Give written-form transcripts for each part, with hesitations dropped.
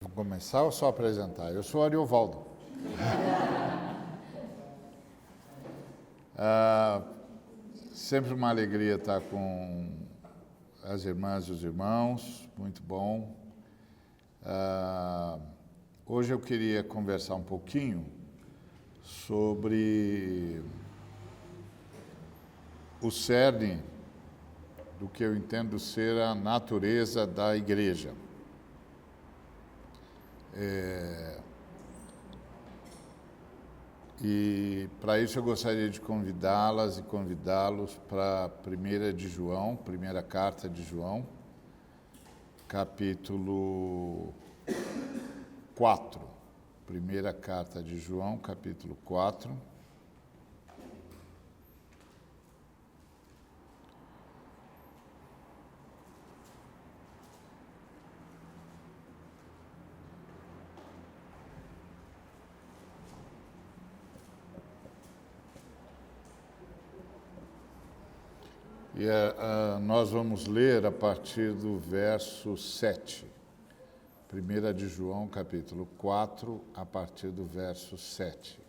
Vou começar ou só apresentar? Eu sou Ariovaldo. Sempre uma alegria estar com as irmãs e os irmãos, muito bom. Hoje eu queria conversar um pouquinho sobre o cerne do que eu entendo ser a natureza da igreja. E para isso eu gostaria de convidá-las e convidá-los para a primeira carta de João, capítulo 4. Primeira carta de João, capítulo 4. E nós vamos ler a partir do verso 7. 1 de João, capítulo 4, a partir do verso 7.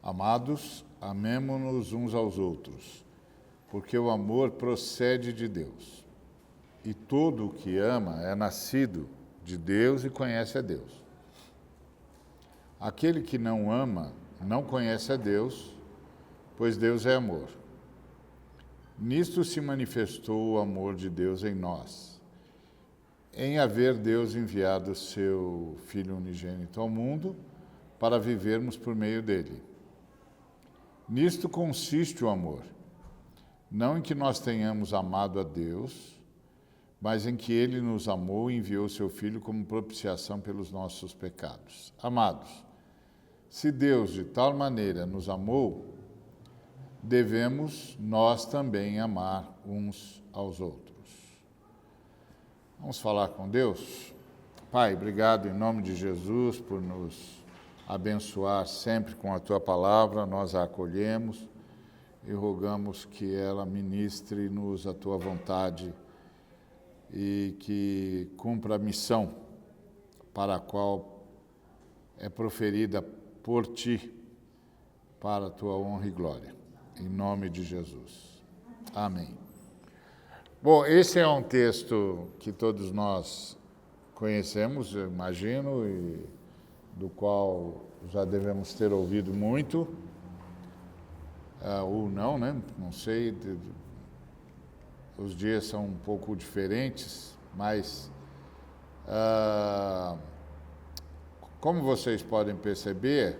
Amados, amemo-nos uns aos outros, porque o amor procede de Deus. E todo o que ama é nascido de Deus e conhece a Deus. Aquele que não ama não conhece a Deus, pois Deus é amor. Nisto se manifestou o amor de Deus em nós, em haver Deus enviado seu Filho unigênito ao mundo para vivermos por meio dele. Nisto consiste o amor, não em que nós tenhamos amado a Deus, mas em que ele nos amou e enviou seu Filho como propiciação pelos nossos pecados. Amados, se Deus de tal maneira nos amou, devemos nós também amar uns aos outros. Vamos falar com Deus? Pai, obrigado em nome de Jesus por nos abençoar sempre com a Tua palavra, nós a acolhemos e rogamos que ela ministre-nos a Tua vontade e que cumpra a missão para a qual é proferida por Ti, para a Tua honra e glória. Em nome de Jesus. Amém. Bom, esse é um texto que todos nós conhecemos, eu imagino, e do qual já devemos ter ouvido muito, ou não, né? Não sei, os dias são um pouco diferentes, mas como vocês podem perceber,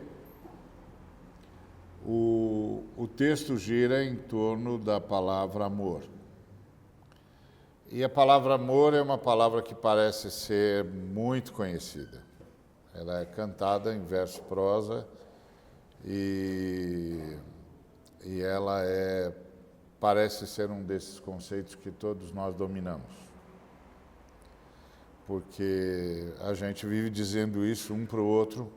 o texto gira em torno da palavra amor. E a palavra amor é uma palavra que parece ser muito conhecida. Ela é cantada em verso-prosa e ela parece ser um desses conceitos que todos nós dominamos. Porque a gente vive dizendo isso um para o outro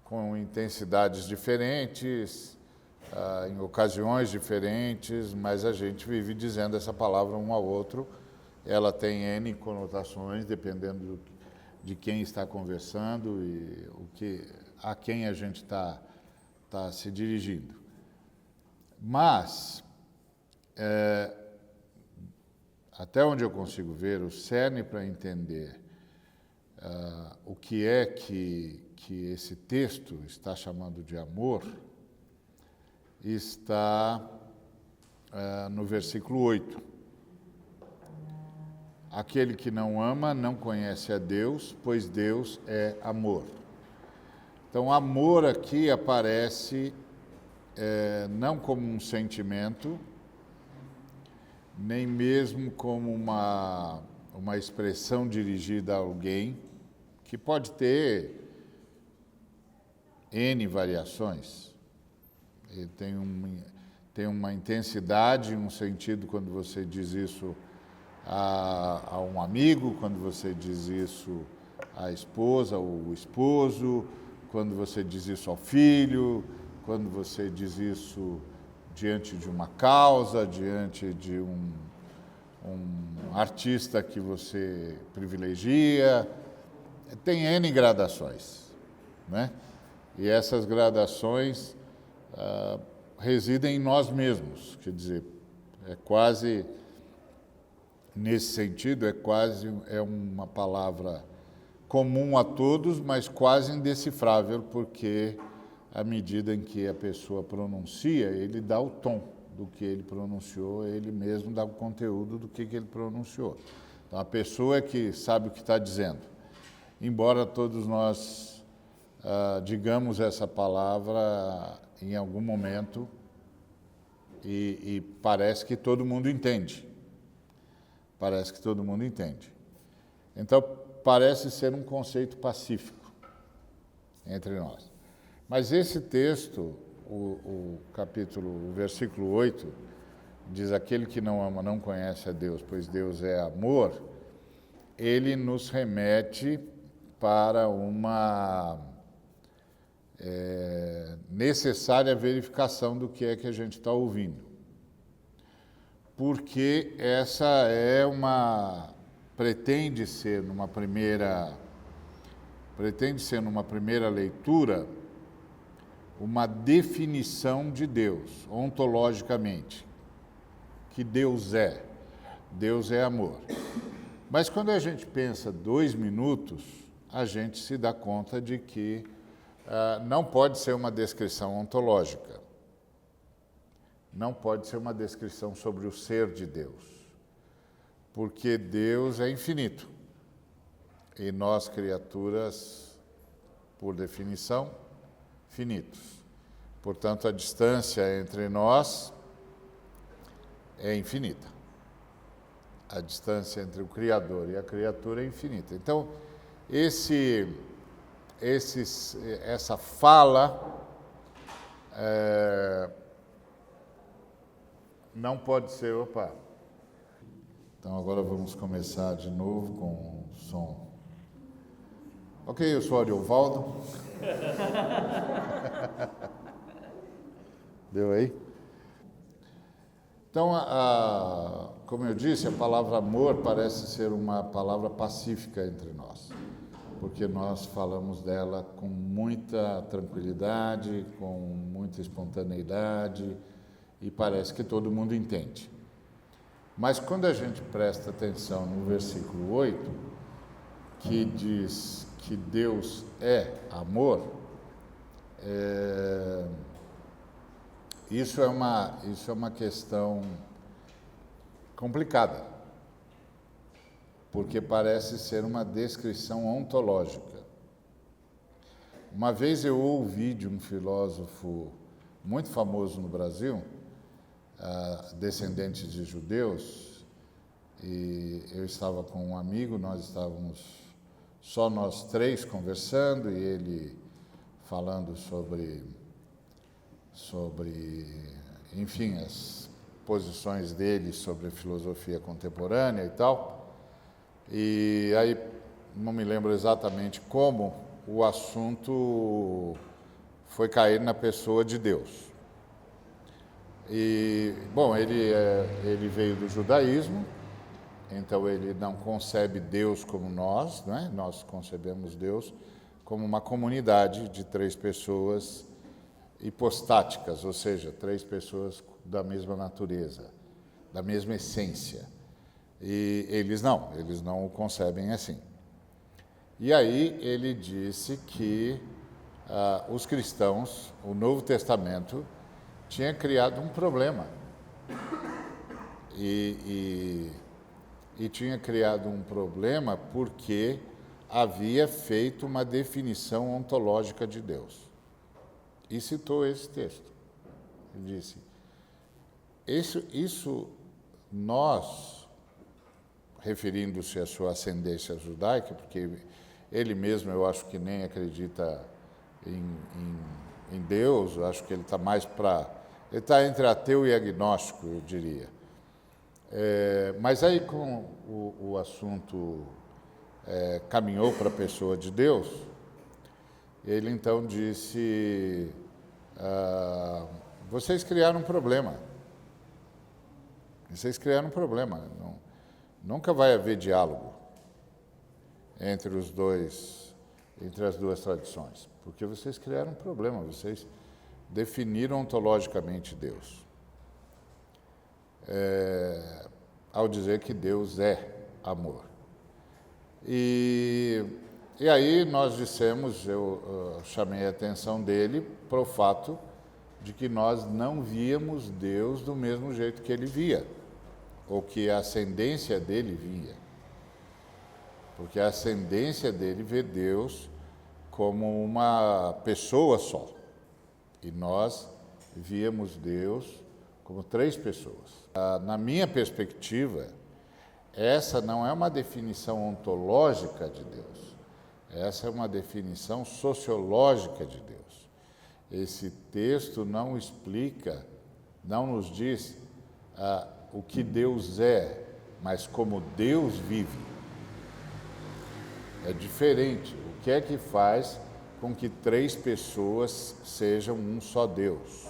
com intensidades diferentes, em ocasiões diferentes, mas a gente vive dizendo essa palavra um ao outro. Ela tem N conotações, dependendo de quem está conversando e a quem a gente está se dirigindo. Mas, até onde eu consigo ver, o cerne para entender o que é que esse texto está chamando de amor, está no versículo 8. Aquele que não ama não conhece a Deus, pois Deus é amor. Então, amor aqui aparece não como um sentimento, nem mesmo como uma expressão dirigida a alguém, que pode ter N variações. Ele tem uma intensidade, um sentido quando você diz isso a um amigo, quando você diz isso à esposa ou o esposo, quando você diz isso ao filho, quando você diz isso diante de uma causa, diante de um artista que você privilegia. Tem N gradações, né? E essas gradações residem em nós mesmos, quer dizer, é quase, nesse sentido, é uma palavra comum a todos, mas quase indecifrável, porque à medida em que a pessoa pronuncia, ele dá o tom do que ele pronunciou, ele mesmo dá o conteúdo do que ele pronunciou. Então, a pessoa é que sabe o que está dizendo. Embora todos nós digamos essa palavra em algum momento e parece que todo mundo entende. Parece que todo mundo entende. Então, parece ser um conceito pacífico entre nós. Mas esse texto, o versículo 8, diz: aquele que não ama não conhece a Deus, pois Deus é amor. Ele nos remete para uma necessária verificação do que é que a gente está ouvindo. Porque essa é pretende ser numa primeira leitura uma definição de Deus, ontologicamente, que Deus é amor. Mas quando a gente pensa 2 minutos, a gente se dá conta de que não pode ser uma descrição ontológica, não pode ser uma descrição sobre o ser de Deus, porque Deus é infinito, e nós, criaturas, por definição, finitos. Portanto, a distância entre nós é infinita. A distância entre o Criador e a criatura é infinita. Então, essa fala não pode ser... Opa! Então, agora vamos começar de novo com o som. Ok, eu sou Ariovaldo. Deu aí? Então, como eu disse, a palavra amor parece ser uma palavra pacífica entre nós, porque nós falamos dela com muita tranquilidade, com muita espontaneidade, e parece que todo mundo entende. Mas quando a gente presta atenção no versículo 8, que diz que Deus é amor, isso é uma questão complicada, porque parece ser uma descrição ontológica. Uma vez eu ouvi de um filósofo muito famoso no Brasil, descendente de judeus, e eu estava com um amigo, nós estávamos só nós 3 conversando, e ele falando sobre, enfim, as posições dele sobre a filosofia contemporânea e tal. E aí, não me lembro exatamente como o assunto foi cair na pessoa de Deus. E, bom, ele veio do judaísmo, então ele não concebe Deus como nós, né? Nós concebemos Deus como uma comunidade de 3 pessoas hipostáticas, ou seja, 3 pessoas da mesma natureza, da mesma essência. E eles não o concebem assim. E aí ele disse que os cristãos, o Novo Testamento, tinha criado um problema. E tinha criado um problema porque havia feito uma definição ontológica de Deus. E citou esse texto. Ele disse: isso nós, referindo-se à sua ascendência judaica, porque ele mesmo, eu acho que nem acredita em Deus, eu acho que ele está mais ele está entre ateu e agnóstico, eu diria. Mas aí, com o assunto caminhou para a pessoa de Deus, Ele então disse, vocês criaram um problema. Vocês criaram um problema. Nunca vai haver diálogo entre os dois, entre as duas tradições, porque vocês criaram um problema, vocês definiram ontologicamente Deus. Ao dizer que Deus é amor. E aí nós dissemos, eu chamei a atenção dele para o fato de que nós não víamos Deus do mesmo jeito que ele via, ou que a ascendência dele via. Porque a ascendência dele vê Deus como uma pessoa só. E nós víamos Deus como três pessoas. Na minha perspectiva, essa não é uma definição ontológica de Deus. Essa é uma definição sociológica de Deus. Esse texto não explica, não nos diz o que Deus é, mas como Deus vive. É diferente. O que é que faz com que três pessoas sejam um só Deus?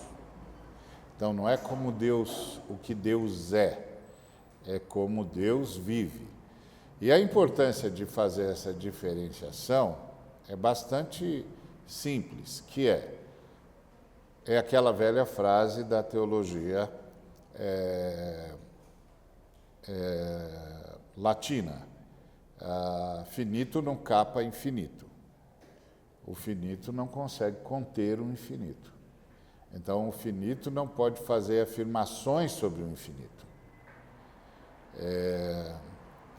Então, não é como Deus, o que Deus é como Deus vive. E a importância de fazer essa diferenciação é bastante simples, que é aquela velha frase da teologia latina, finito non capa infinito. O finito não consegue conter o infinito. Então, o finito não pode fazer afirmações sobre o infinito.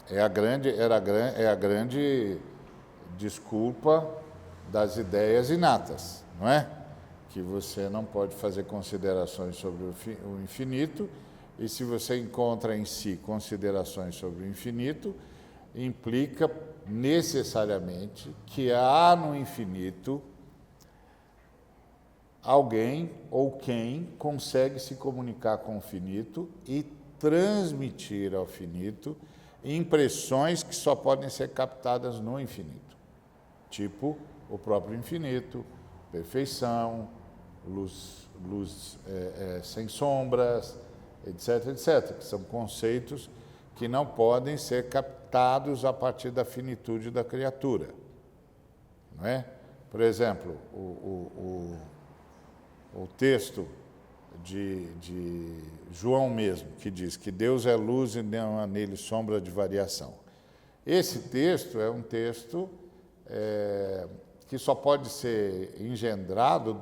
É a grande desculpa das ideias inatas, não é? Que você não pode fazer considerações sobre o infinito, e se você encontra em si considerações sobre o infinito, implica necessariamente que há no infinito alguém ou quem consegue se comunicar com o finito e transmitir ao finito impressões que só podem ser captadas no infinito, tipo o próprio infinito, perfeição, luz sem sombras, etc., etc., que são conceitos que não podem ser captados a partir da finitude da criatura, não é? Por exemplo, o texto de João mesmo, que diz que Deus é luz e não há nele sombra de variação. Esse texto é um texto que só pode ser engendrado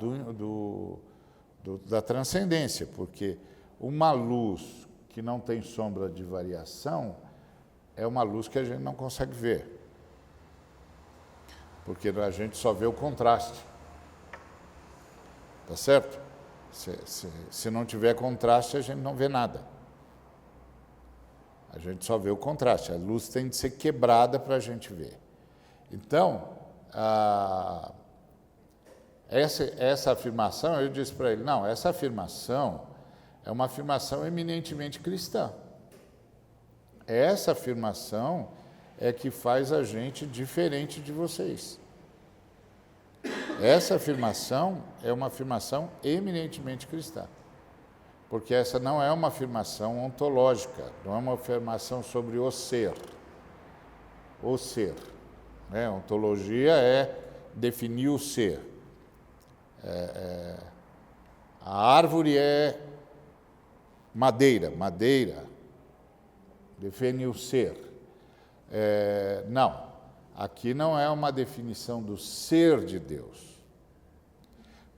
da transcendência, porque uma luz que não tem sombra de variação é uma luz que a gente não consegue ver, porque a gente só vê o contraste. Tá certo? Se não tiver contraste, a gente não vê nada. A gente só vê o contraste. A luz tem de ser quebrada para a gente ver. Então, essa afirmação, eu disse para ele, não, essa afirmação é uma afirmação eminentemente cristã. Essa afirmação é que faz a gente diferente de vocês. Essa afirmação é uma afirmação eminentemente cristã, porque essa não é uma afirmação ontológica, não é uma afirmação sobre o ser. O ser. Né? Ontologia é definir o ser. A árvore é madeira define o ser. Não. Aqui não é uma definição do ser de Deus,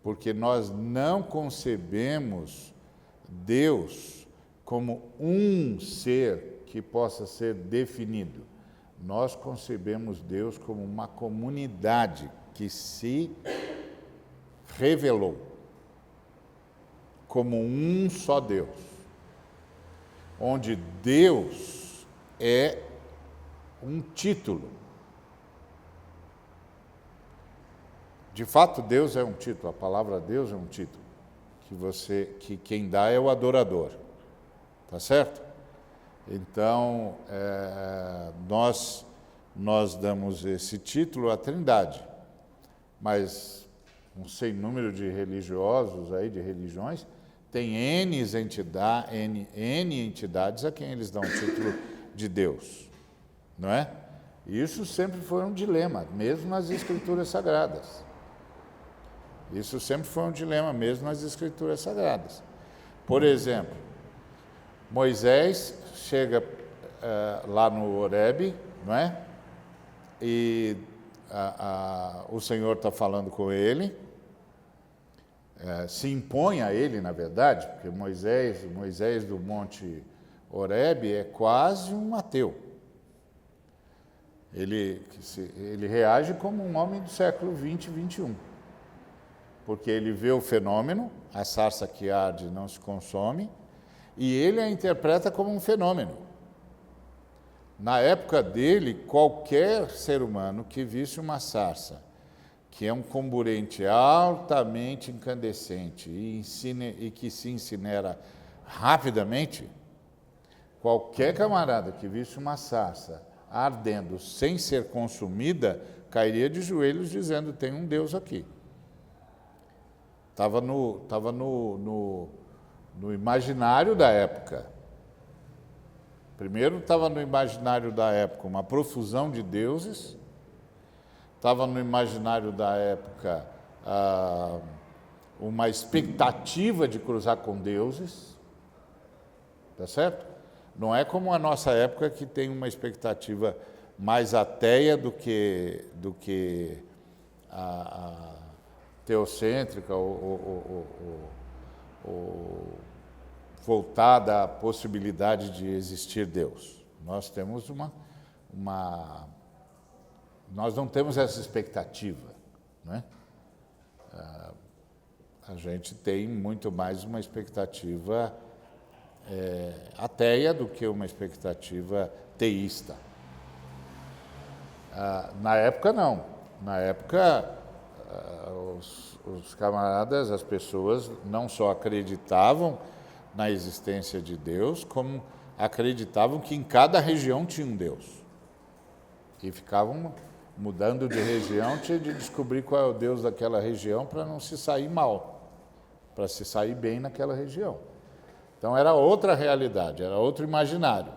porque nós não concebemos Deus como um ser que possa ser definido. Nós concebemos Deus como uma comunidade que se revelou como um só Deus, onde Deus é um título. De fato, Deus é um título, a palavra Deus é um título, que quem dá é o adorador, tá certo? Então, nós damos esse título à Trindade, mas um sem número de religiosos aí, de religiões, tem N entidades a quem eles dão o título de Deus, não é? E isso sempre foi um dilema, mesmo nas Escrituras Sagradas. Isso sempre foi um dilema, mesmo nas Escrituras Sagradas. Por exemplo, Moisés chega lá no Horebe, não é? E o Senhor está falando com ele, se impõe a ele, na verdade, porque Moisés do Monte Horebe é quase um ateu. Ele reage como um homem do século 20 e 21, porque ele vê o fenômeno, a sarça que arde não se consome, e ele a interpreta como um fenômeno. Na época dele, qualquer ser humano que visse uma sarça, que é um comburente altamente incandescente e que se incinera rapidamente, qualquer camarada que visse uma sarça ardendo sem ser consumida, cairia de joelhos dizendo: tem um Deus aqui. Estava no imaginário da época. Primeiro, estava no imaginário da época uma profusão de deuses, estava no imaginário da época uma expectativa de cruzar com deuses, tá certo? Não é como a nossa época, que tem uma expectativa mais ateia do que a teocêntrica ou voltada à possibilidade de existir Deus. Nós temos nós não temos essa expectativa, né? A gente tem muito mais uma expectativa ateia do que uma expectativa teísta. Na época, não. Na época, os camaradas, as pessoas, não só acreditavam na existência de Deus, como acreditavam que em cada região tinha um Deus. E ficavam mudando de região, tinha de descobrir qual é o Deus daquela região para não se sair mal, para se sair bem naquela região. Então era outra realidade, era outro imaginário.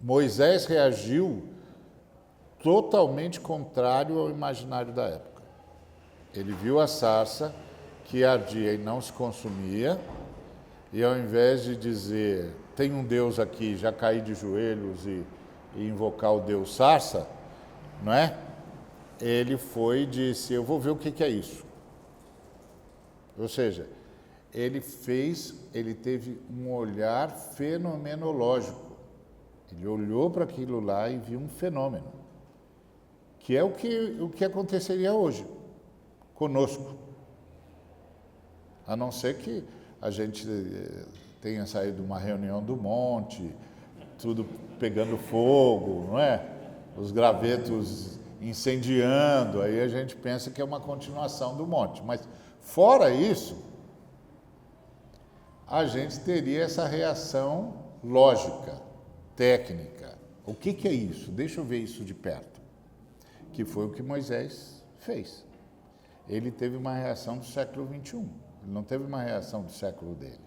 Moisés reagiu totalmente contrário ao imaginário da época. Ele viu a sarça que ardia e não se consumia, e ao invés de dizer: tem um Deus aqui, já cair de joelhos e invocar o Deus sarça, não é? Ele foi e disse: eu vou ver o que é isso. Ou seja, ele teve um olhar fenomenológico. Ele olhou para aquilo lá e viu um fenômeno, que é o que aconteceria hoje conosco. A não ser que a gente tenha saído de uma reunião do monte, tudo pegando fogo, não é? Os gravetos incendiando, aí a gente pensa que é uma continuação do monte. Mas, fora isso, a gente teria essa reação lógica, técnica. O que é isso? Deixa eu ver isso de perto. Que foi o que Moisés fez. Ele teve uma reação do século 21. Ele não teve uma reação do século dele.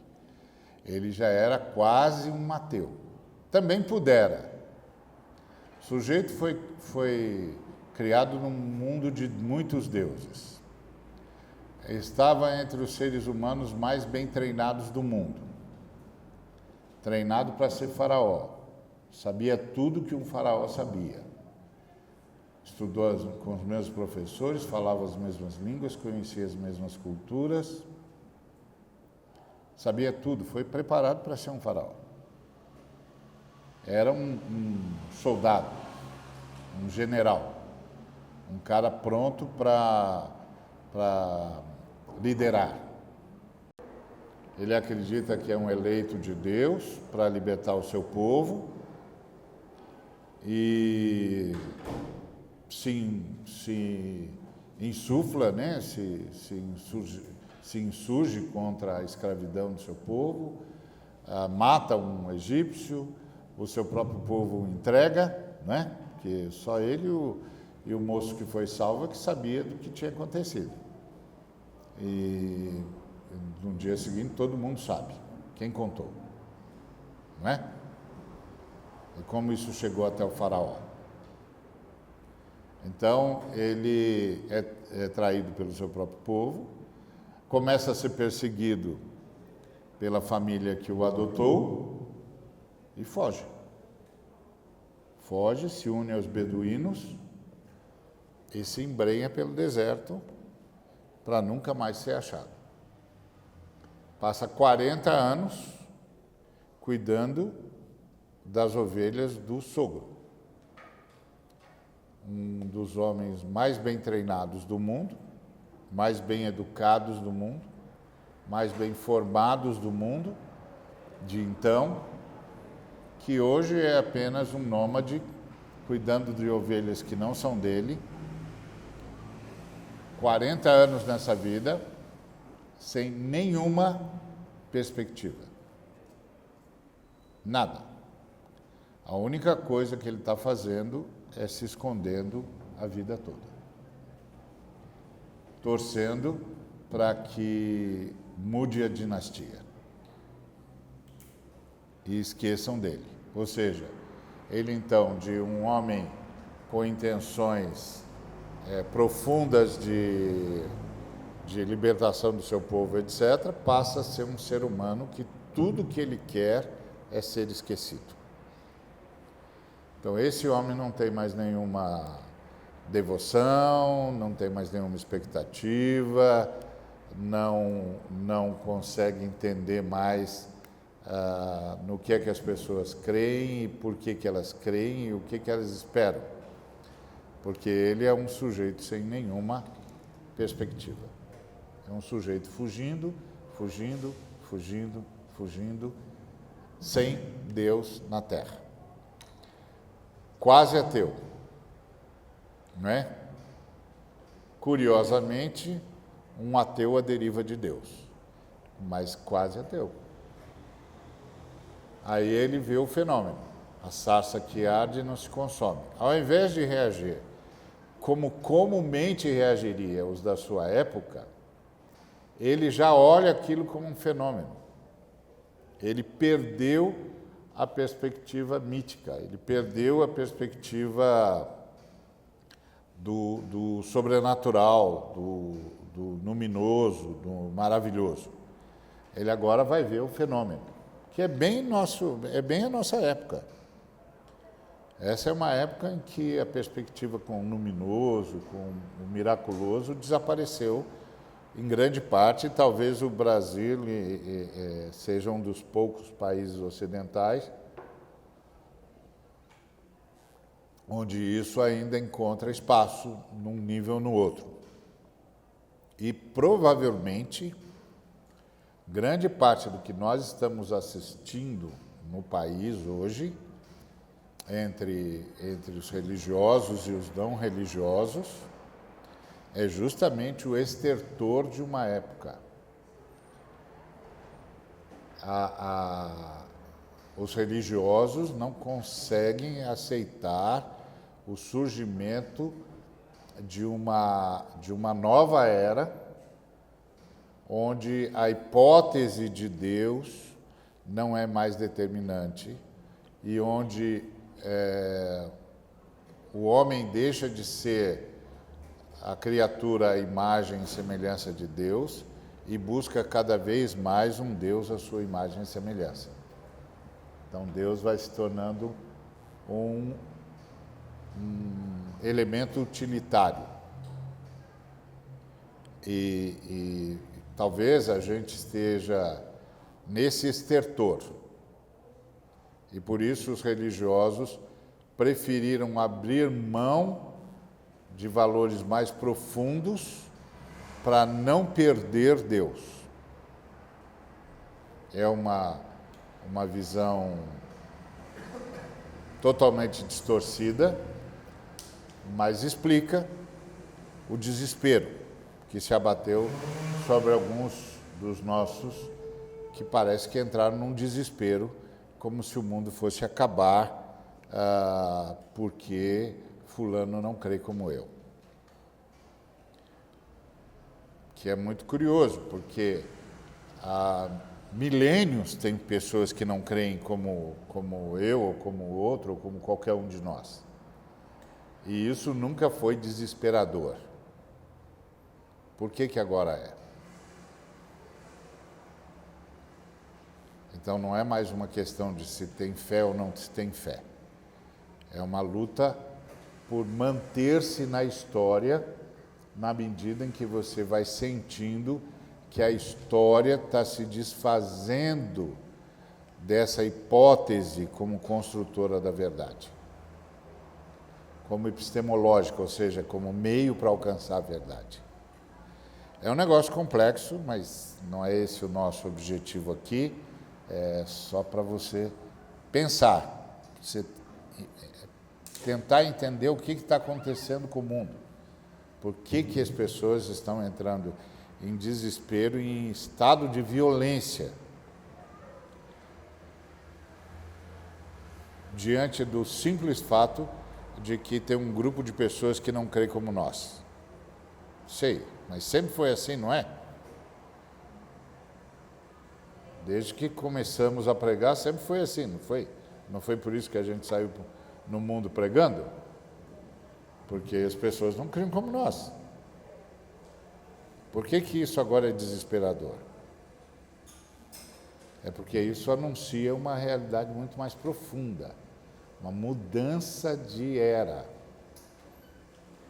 Ele já era quase um ateu. Também pudera. O sujeito foi criado num mundo de muitos deuses. Estava entre os seres humanos mais bem treinados do mundo. Treinado para ser faraó. Sabia tudo que um faraó sabia. Estudou com os mesmos professores, falava as mesmas línguas, conhecia as mesmas culturas. Sabia tudo, foi preparado para ser um faraó. Era um soldado, um general, um cara pronto para liderar. Ele acredita que é um eleito de Deus para libertar o seu povo e se insufla, né? se insurge contra a escravidão do seu povo, mata um egípcio, o seu próprio povo o entrega, né? Porque só ele E o moço que foi salvo é que sabia do que tinha acontecido. E no dia seguinte todo mundo sabe quem contou, não é? E como isso chegou até o faraó. Então ele é traído pelo seu próprio povo, começa a ser perseguido pela família que o adotou e foge. Foge, se une aos beduínos e se embrenha pelo deserto para nunca mais ser achado. Passa 40 anos cuidando das ovelhas do sogro, um dos homens mais bem treinados do mundo, mais bem educados do mundo, mais bem formados do mundo, de então, que hoje é apenas um nômade, cuidando de ovelhas que não são dele, 40 anos nessa vida, sem nenhuma perspectiva. Nada. A única coisa que ele está fazendo é se escondendo a vida toda. Torcendo para que mude a dinastia. E esqueçam dele. Ou seja, ele então, de um homem com intenções profundas de libertação do seu povo, etc., passa a ser um ser humano que tudo que ele quer é ser esquecido. Então, esse homem não tem mais nenhuma devoção, não tem mais nenhuma expectativa, não consegue entender mais no que é que as pessoas creem, e por que elas creem e o que elas esperam. Porque ele é um sujeito sem nenhuma perspectiva. É um sujeito fugindo, sem Deus na terra. Quase ateu, não é? Curiosamente, um ateu à deriva de Deus, mas quase ateu. Aí ele vê o fenômeno, a sarça que arde não se consome. Ao invés de reagir como comumente reagiria os da sua época, ele já olha aquilo como um fenômeno. Ele perdeu a perspectiva mítica, ele perdeu a perspectiva do sobrenatural, do luminoso, do maravilhoso. Ele agora vai ver o fenômeno, que é bem a nossa época. Essa é uma época em que a perspectiva com o luminoso, com o miraculoso, desapareceu em grande parte. Talvez o Brasil seja um dos poucos países ocidentais onde isso ainda encontra espaço num nível ou no outro. E provavelmente, grande parte do que nós estamos assistindo no país hoje, entre os religiosos e os não religiosos, é justamente o estertor de uma época. Os religiosos não conseguem aceitar o surgimento de uma nova era, onde a hipótese de Deus não é mais determinante e onde o homem deixa de ser a criatura à imagem e semelhança de Deus e busca cada vez mais um Deus à sua imagem e semelhança. Então Deus vai se tornando um elemento utilitário. E talvez a gente esteja nesse estertor. E por isso os religiosos preferiram abrir mão de valores mais profundos para não perder Deus. É uma visão totalmente distorcida, mas explica o desespero que se abateu sobre alguns dos nossos, que parece que entraram num desespero, como se o mundo fosse acabar, porque fulano não crê como eu. Que é muito curioso, porque há milênios tem pessoas que não creem como eu, ou como o outro, ou como qualquer um de nós. E isso nunca foi desesperador. Por que agora é? Então não é mais uma questão de se tem fé ou não se tem fé. É uma luta por manter-se na história na medida em que você vai sentindo que a história está se desfazendo dessa hipótese como construtora da verdade. Como epistemológica, ou seja, como meio para alcançar a verdade. É um negócio complexo, mas não é esse o nosso objetivo aqui. É só para você pensar, você tentar entender o que está acontecendo com o mundo. Por que as pessoas estão entrando em desespero e em estado de violência diante do simples fato de que tem um grupo de pessoas que não creem como nós. Sei, mas sempre foi assim, não é? Desde que começamos a pregar, sempre foi assim, não foi? Não foi por isso que a gente saiu no mundo pregando? Porque as pessoas não creem como nós. Por que isso agora é desesperador? É porque isso anuncia uma realidade muito mais profunda, uma mudança de era.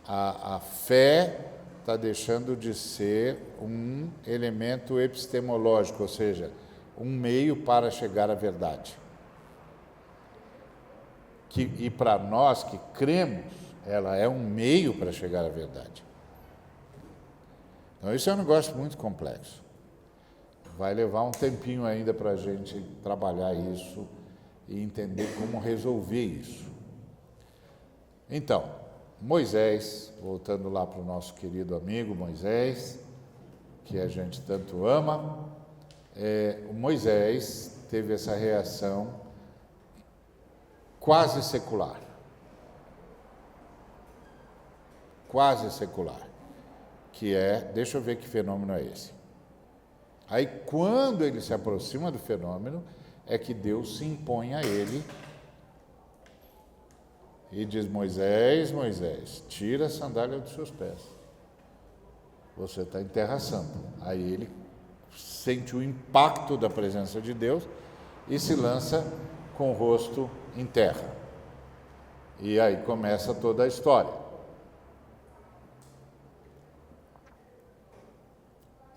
A fé está deixando de ser um elemento epistemológico, ou seja, um meio para chegar à verdade. E para nós que cremos, ela é um meio para chegar à verdade. Então, isso é um negócio muito complexo. Vai levar um tempinho ainda para a gente trabalhar isso e entender como resolver isso. Então, Moisés, voltando lá para o nosso querido amigo Moisés, que a gente tanto ama, o Moisés teve essa reação quase secular. Quase secular. Que é, deixa eu ver que fenômeno é esse. Aí, quando ele se aproxima do fenômeno, é que Deus se impõe a ele e diz: Moisés, Moisés, tira a sandália dos seus pés. Você está em terra santa. Aí ele sente o impacto da presença de Deus e se lança com o rosto em terra. E aí começa toda a história.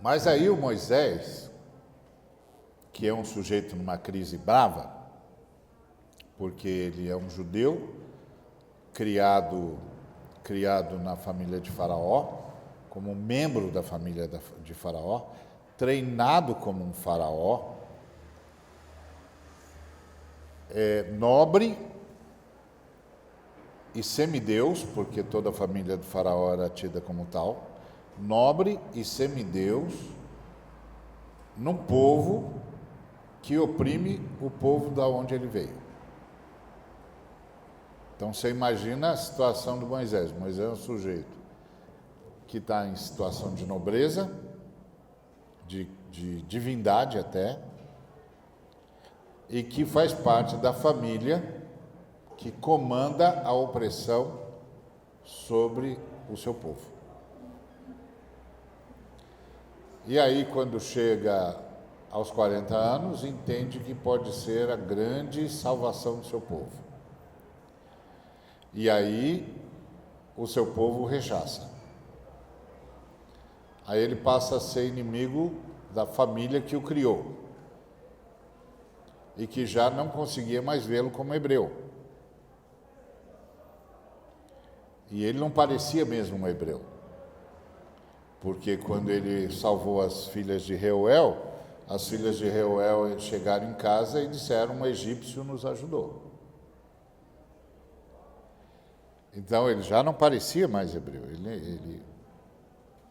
Mas aí o Moisés, que é um sujeito numa crise brava, porque ele é um judeu, criado na família de Faraó, como membro da família de Faraó, treinado como um faraó, nobre e semideus, porque toda a família do faraó era tida como tal, nobre e semideus, num povo que oprime o povo da onde ele veio. Então você imagina a situação do Moisés. Moisés é um sujeito que está em situação de nobreza, de divindade até, e que faz parte da família que comanda a opressão sobre o seu povo. E aí, quando chega aos 40 anos, entende que pode ser a grande salvação do seu povo. E aí, o seu povo rechaça. Aí ele passa a ser inimigo da família que o criou e que já não conseguia mais vê-lo como hebreu. E ele não parecia mesmo um hebreu, porque quando ele salvou as filhas de Reuel, as filhas de Reuel chegaram em casa e disseram: um egípcio nos ajudou. Então ele já não parecia mais hebreu, ele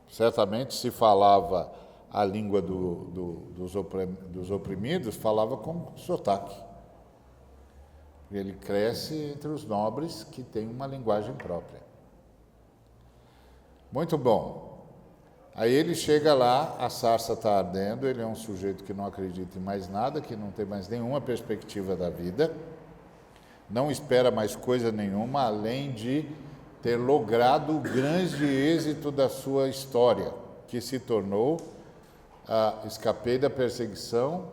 certamente, se falava a língua dos oprimidos, falava com sotaque. Ele cresce entre os nobres que têm uma linguagem própria. Muito bom. Aí ele chega lá, a sarça está ardendo, ele é um sujeito que não acredita em mais nada, que não tem mais nenhuma perspectiva da vida, não espera mais coisa nenhuma, além de ter logrado o grande êxito da sua história, que se tornou: escapei da perseguição,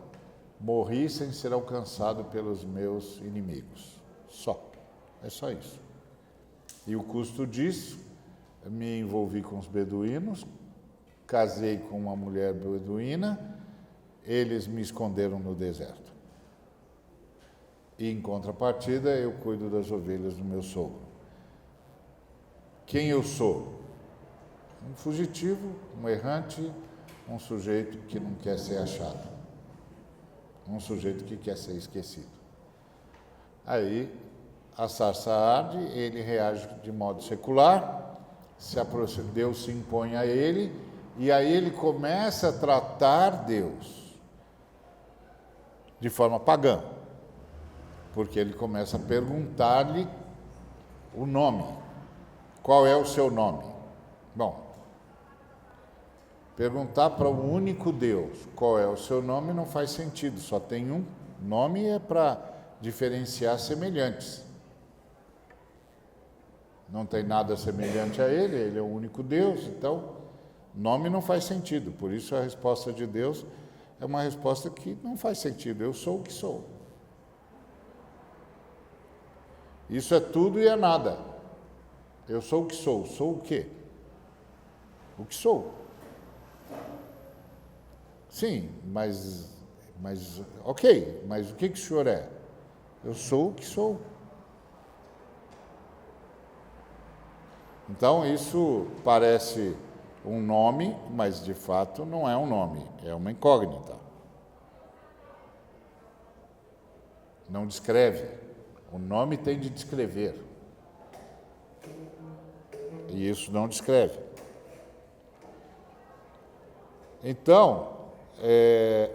morri sem ser alcançado pelos meus inimigos. Só. É só isso. E o custo disso, me envolvi com os beduínos, casei com uma mulher beduína, eles me esconderam no deserto. E, em contrapartida, eu cuido das ovelhas do meu sogro. Quem eu sou? Um fugitivo, um errante, um sujeito que não quer ser achado. Um sujeito que quer ser esquecido. Aí, a sarça arde, ele reage de modo secular, Deus se impõe a ele, e aí ele começa a tratar Deus de forma pagã, porque ele começa a perguntar-lhe o nome. Qual é o seu nome? Bom, perguntar para o único Deus qual é o seu nome não faz sentido, só tem um. Nome é para diferenciar semelhantes. Não tem nada semelhante a ele é o único Deus, então nome não faz sentido. Por isso a resposta de Deus é uma resposta que não faz sentido. Eu sou o que sou. Isso é tudo e é nada. Eu sou o que sou. Sou o quê? O que sou. Sim, mas ok, mas o que o senhor é? Eu sou o que sou. Então isso parece um nome, mas de fato não é um nome, é uma incógnita. Não descreve. O nome tem de descrever. E isso não descreve. Então,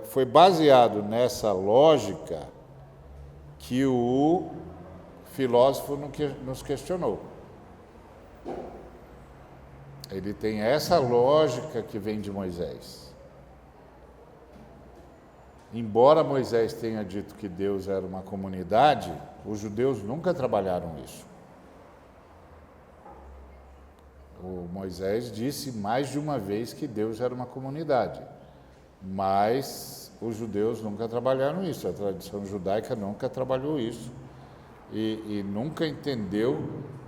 foi baseado nessa lógica que o filósofo nos questionou. Ele tem essa lógica que vem de Moisés. Embora Moisés tenha dito que Deus era uma comunidade, os judeus nunca trabalharam isso. O Moisés disse mais de uma vez que Deus era uma comunidade, mas os judeus nunca trabalharam isso, a tradição judaica nunca trabalhou isso e nunca entendeu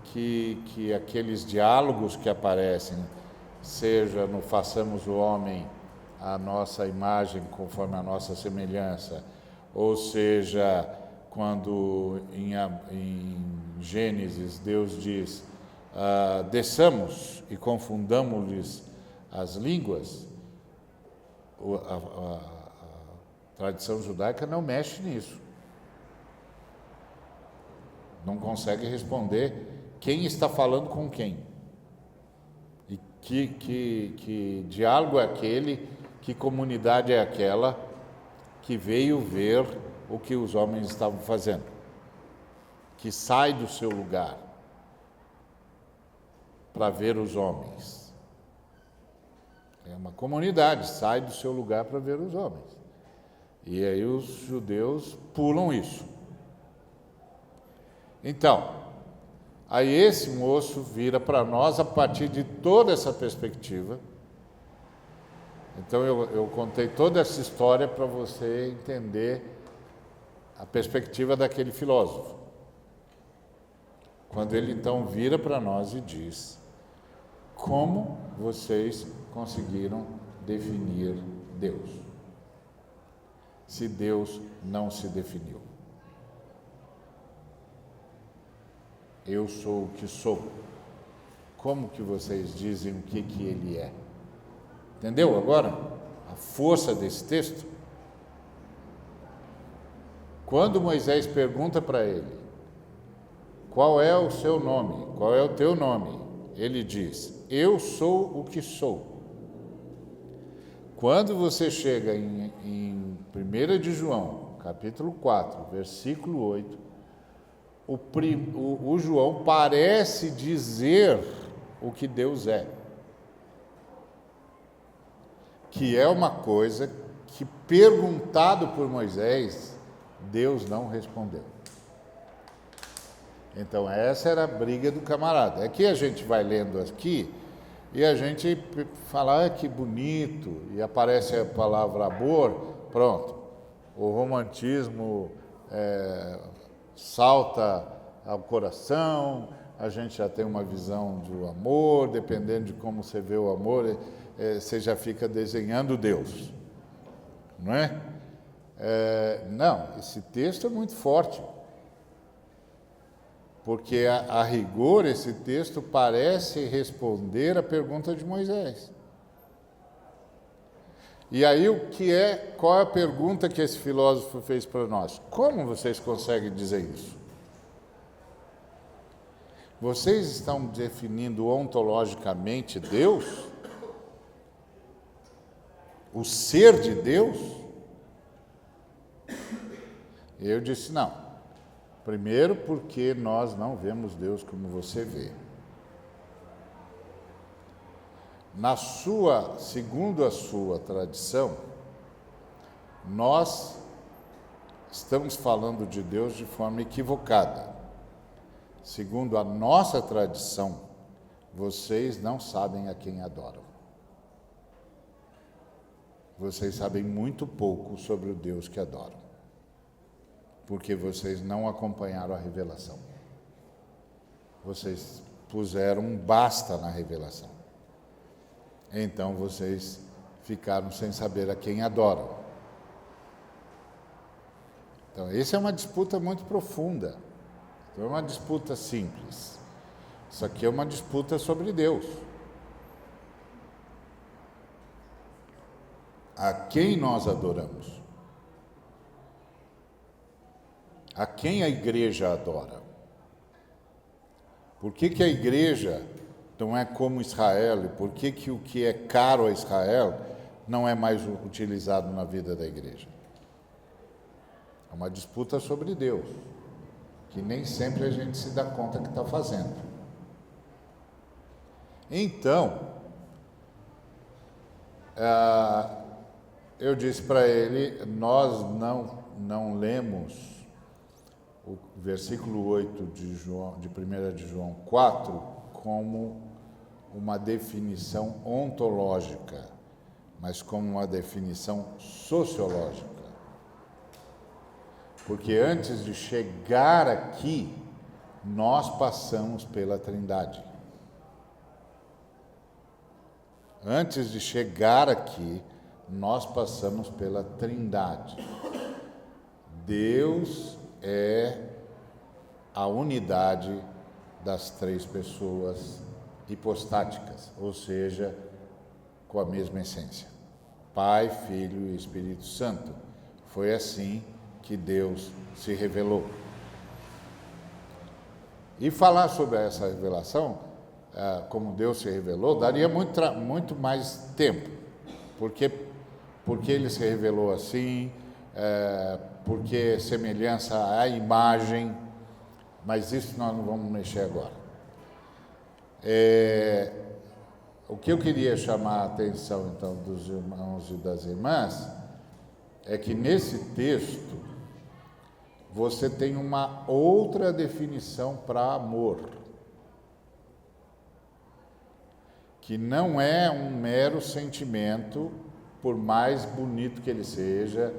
que aqueles diálogos que aparecem, seja no façamos o homem a nossa imagem conforme a nossa semelhança, ou seja, quando em Gênesis Deus diz desçamos e confundamos-lhes as línguas, a tradição judaica não mexe nisso. Não consegue responder quem está falando com quem. E que diálogo é aquele, que comunidade é aquela que veio ver o que os homens estavam fazendo, que sai do seu lugar para ver os homens. É uma comunidade, sai do seu lugar para ver os homens. E aí os judeus pulam isso. Então, aí esse moço vira para nós a partir de toda essa perspectiva. Então eu contei toda essa história para você entender a perspectiva daquele filósofo. Quando ele então vira para nós e diz: como vocês conseguiram definir Deus, se Deus não se definiu? Eu sou o que sou. Como que vocês dizem o que ele é? Entendeu agora a força desse texto? Quando Moisés pergunta para ele: qual é o seu nome? Qual é o teu nome? Ele diz: eu sou o que sou. Quando você chega em 1 de João, capítulo 4, versículo 8, o João parece dizer o que Deus é, que é uma coisa que, perguntado por Moisés, Deus não respondeu. Então essa era a briga do camarada. Aqui a gente vai lendo aqui e a gente fala, que bonito, e aparece a palavra amor, pronto. O romantismo salta ao coração, a gente já tem uma visão do amor, dependendo de como você vê o amor, você já fica desenhando Deus, não é? Não, esse texto é muito forte, porque a rigor esse texto parece responder a pergunta de Moisés. E aí qual é a pergunta que esse filósofo fez para nós? Como vocês conseguem dizer isso? Vocês estão definindo ontologicamente Deus? O ser de Deus? E eu disse, não. Primeiro porque nós não vemos Deus como você vê. Segundo a sua tradição, nós estamos falando de Deus de forma equivocada. Segundo a nossa tradição, vocês não sabem a quem adoram. Vocês sabem muito pouco sobre o Deus que adoram, porque vocês não acompanharam a revelação. Vocês puseram um basta na revelação. Então vocês ficaram sem saber a quem adoram. Então, essa é uma disputa muito profunda. Não é uma disputa simples. Isso aqui é uma disputa sobre Deus. A quem nós adoramos? A quem a igreja adora? Por que a igreja não é como Israel? E por que o que é caro a Israel não é mais utilizado na vida da igreja? É uma disputa sobre Deus, que nem sempre a gente se dá conta que está fazendo. Então, eu disse para ele, nós não lemos o versículo 8 de 1 de João 4 como uma definição ontológica, mas como uma definição sociológica. Porque antes de chegar aqui, nós passamos pela Trindade. Antes de chegar aqui, nós passamos pela Trindade. Deus é a unidade das três pessoas hipostáticas, ou seja, com a mesma essência. Pai, Filho e Espírito Santo. Foi assim que Deus se revelou. E falar sobre essa revelação, como Deus se revelou, daria muito mais tempo, porque ele se revelou assim, porque semelhança à imagem, mas isso nós não vamos mexer agora. O que eu queria chamar a atenção, então, dos irmãos e das irmãs, é que nesse texto você tem uma outra definição para amor, que não é um mero sentimento, por mais bonito que ele seja,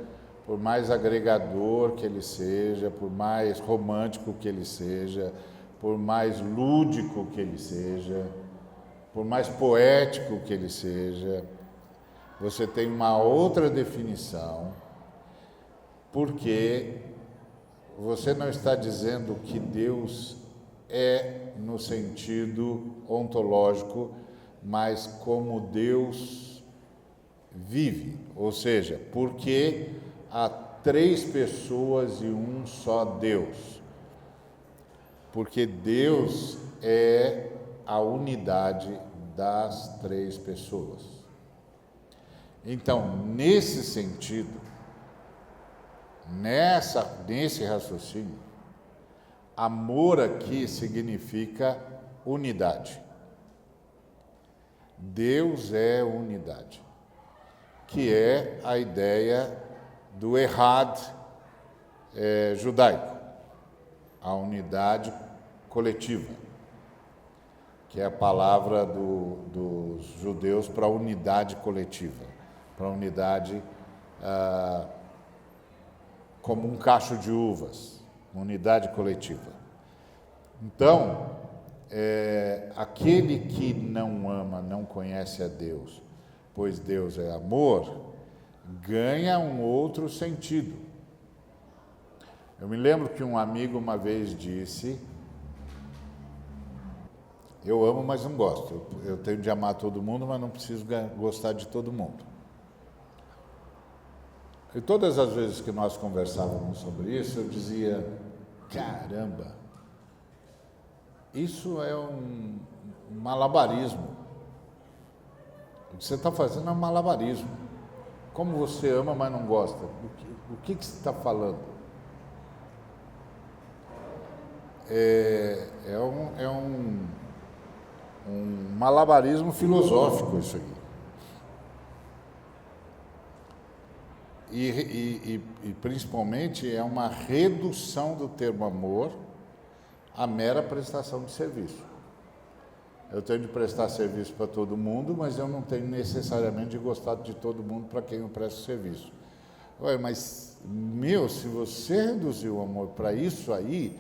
por mais agregador que ele seja, por mais romântico que ele seja, por mais lúdico que ele seja, por mais poético que ele seja. Você tem uma outra definição, porque você não está dizendo que Deus é no sentido ontológico, mas como Deus vive, ou seja, porque há três pessoas e um só Deus. Porque Deus é a unidade das três pessoas. Então, nesse sentido, nesse raciocínio, amor aqui significa unidade. Deus é unidade, que é a ideia do Ehad judaico, a unidade coletiva, que é a palavra dos judeus para unidade coletiva, para unidade como um cacho de uvas, unidade coletiva. Então, aquele que não ama, não conhece a Deus, pois Deus é amor, ganha um outro sentido. Eu me lembro que um amigo uma vez disse: eu amo, mas não gosto. Eu tenho de amar todo mundo, mas não preciso gostar de todo mundo. E todas as vezes que nós conversávamos sobre isso, eu dizia: caramba, isso é um malabarismo. O que você está fazendo é um malabarismo. Como você ama, mas não gosta? O que você está falando? É um malabarismo filosófico isso aqui. E principalmente é uma redução do termo amor à mera prestação de serviço. Eu tenho de prestar serviço para todo mundo, mas eu não tenho necessariamente de gostar de todo mundo para quem eu presto serviço. Ué, mas, se você reduziu o amor para isso aí,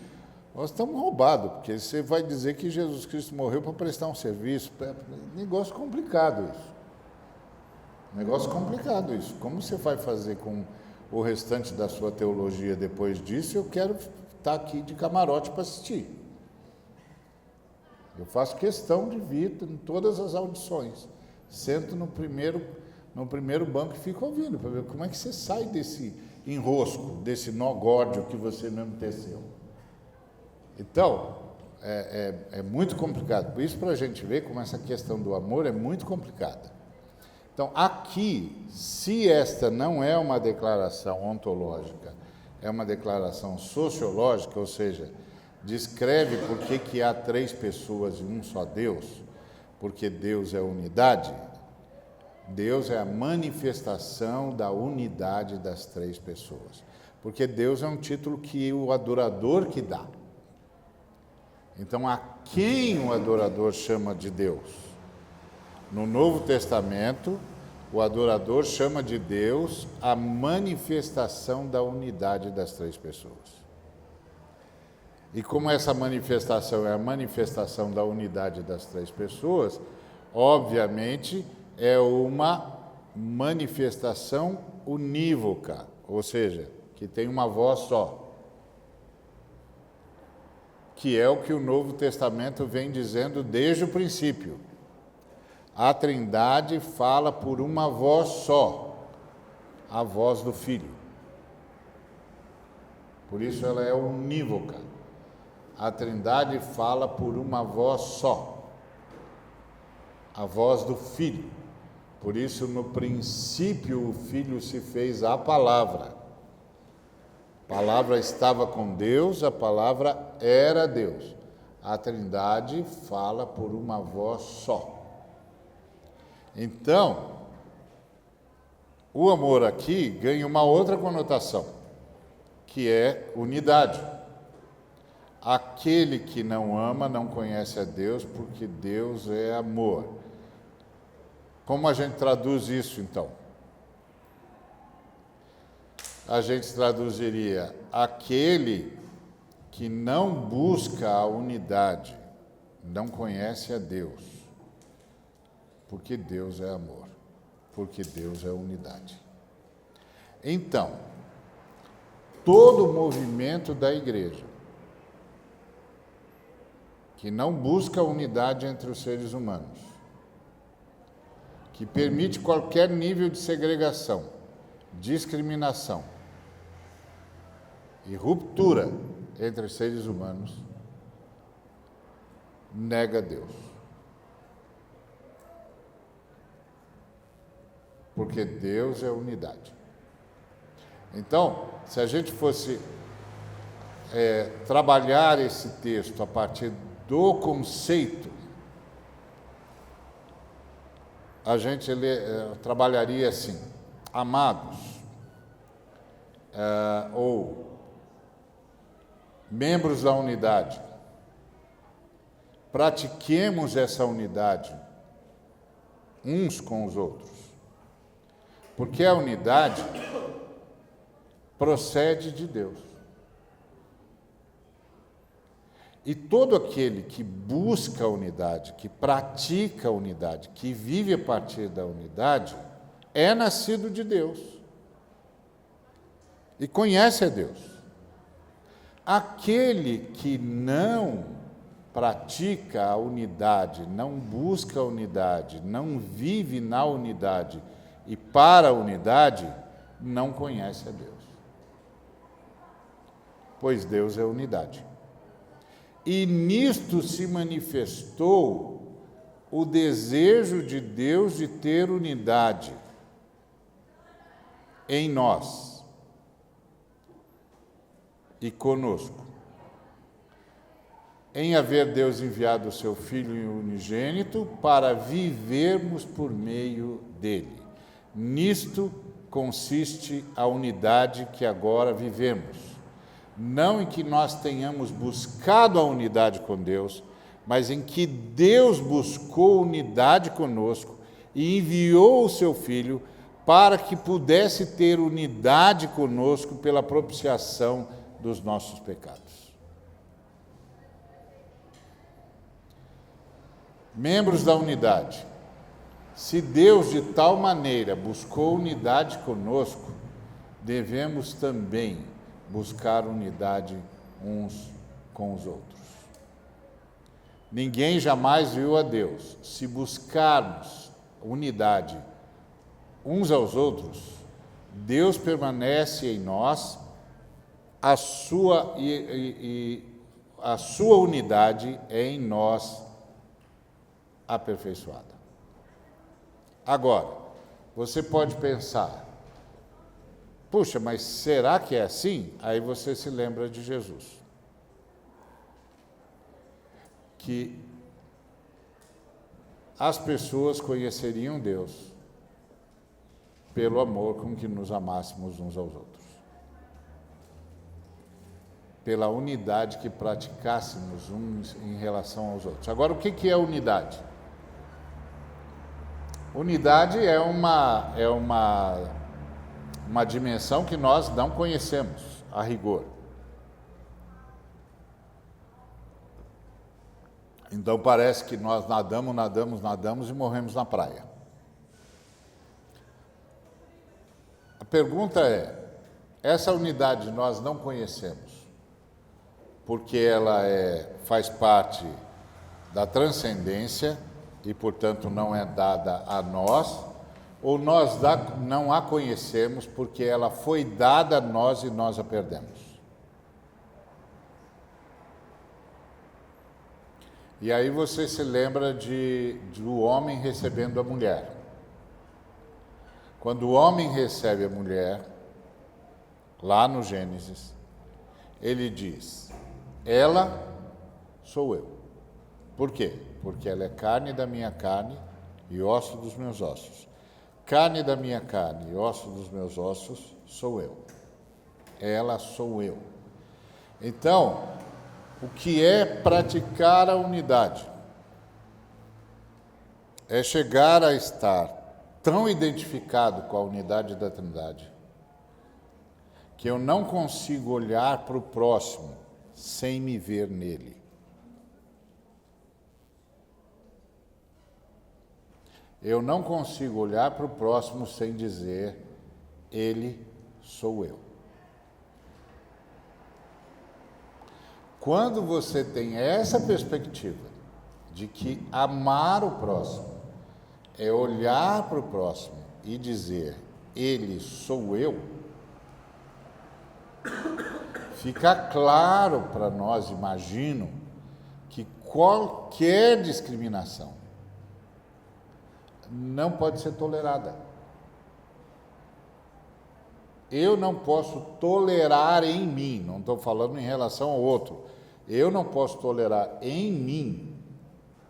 nós estamos roubados, porque você vai dizer que Jesus Cristo morreu para prestar um serviço. Negócio complicado isso. Negócio complicado isso. Como você vai fazer com o restante da sua teologia depois disso? Eu quero estar aqui de camarote para assistir. Eu faço questão de vir em todas as audições. Sento no primeiro banco e fico ouvindo, para ver como é que você sai desse enrosco, desse nó górdio que você mesmo teceu. Então, é muito complicado. Por isso, para a gente ver como essa questão do amor é muito complicada. Então, aqui, se esta não é uma declaração ontológica, é uma declaração sociológica, ou seja, descreve por que há três pessoas e um só Deus, porque Deus é unidade. Deus é a manifestação da unidade das três pessoas, porque Deus é um título que o adorador que dá. Então, a quem o adorador chama de Deus? No Novo Testamento, o adorador chama de Deus a manifestação da unidade das três pessoas. E como essa manifestação é a manifestação da unidade das três pessoas, obviamente é uma manifestação unívoca, ou seja, que tem uma voz só. Que é o que o Novo Testamento vem dizendo desde o princípio. A Trindade fala por uma voz só, a voz do Filho. Por isso ela é unívoca. A Trindade fala por uma voz só, a voz do Filho. Por isso, no princípio, o Filho se fez a palavra. A palavra estava com Deus, a palavra era Deus. A Trindade fala por uma voz só. Então, o amor aqui ganha uma outra conotação, que é unidade. Aquele que não ama não conhece a Deus, porque Deus é amor. Como a gente traduz isso, então? A gente traduziria: aquele que não busca a unidade não conhece a Deus, porque Deus é amor, porque Deus é unidade. Então, todo o movimento da igreja que não busca a unidade entre os seres humanos, que permite qualquer nível de segregação, discriminação e ruptura entre os seres humanos, nega Deus. Porque Deus é unidade. Então, se a gente fosse trabalhar esse texto a partir do conceito, a gente trabalharia assim: amados, ou membros da unidade, pratiquemos essa unidade uns com os outros, porque a unidade procede de Deus. E todo aquele que busca a unidade, que pratica a unidade, que vive a partir da unidade, é nascido de Deus e conhece a Deus. Aquele que não pratica a unidade, não busca a unidade, não vive na unidade e para a unidade, não conhece a Deus. Pois Deus é unidade. E nisto se manifestou o desejo de Deus de ter unidade em nós e conosco, em haver Deus enviado o seu Filho unigênito para vivermos por meio dele. Nisto consiste a unidade que agora vivemos. Não em que nós tenhamos buscado a unidade com Deus, mas em que Deus buscou unidade conosco e enviou o seu Filho para que pudesse ter unidade conosco pela propiciação dos nossos pecados. Membros da unidade, se Deus de tal maneira buscou unidade conosco, devemos também buscar unidade uns com os outros. Ninguém jamais viu a Deus. Se buscarmos unidade uns aos outros, Deus permanece em nós, a sua unidade é em nós aperfeiçoada. Agora, você pode pensar: puxa, mas será que é assim? Aí você se lembra de Jesus, que as pessoas conheceriam Deus pelo amor com que nos amássemos uns aos outros, pela unidade que praticássemos uns em relação aos outros. Agora, o que é unidade? Unidade é uma dimensão que nós não conhecemos, a rigor. Então parece que nós nadamos e morremos na praia. A pergunta é: essa unidade nós não conhecemos, porque ela faz parte da transcendência e, portanto, não é dada a nós, ou nós não a conhecemos porque ela foi dada a nós e nós a perdemos? E aí você se lembra do homem recebendo a mulher. Quando o homem recebe a mulher, lá no Gênesis, ele diz: ela sou eu. Por quê? Porque ela é carne da minha carne e osso dos meus ossos. Carne da minha carne e osso dos meus ossos sou eu. Ela sou eu. Então, o que é praticar a unidade? É chegar a estar tão identificado com a unidade da Trindade que eu não consigo olhar para o próximo sem me ver nele. Eu não consigo olhar para o próximo sem dizer: ele sou eu. Quando você tem essa perspectiva de que amar o próximo é olhar para o próximo e dizer: ele sou eu, fica claro para nós, imagino, que qualquer discriminação não pode ser tolerada. eu não posso tolerar em mim, não estou falando em relação ao outro, eu não posso tolerar em mim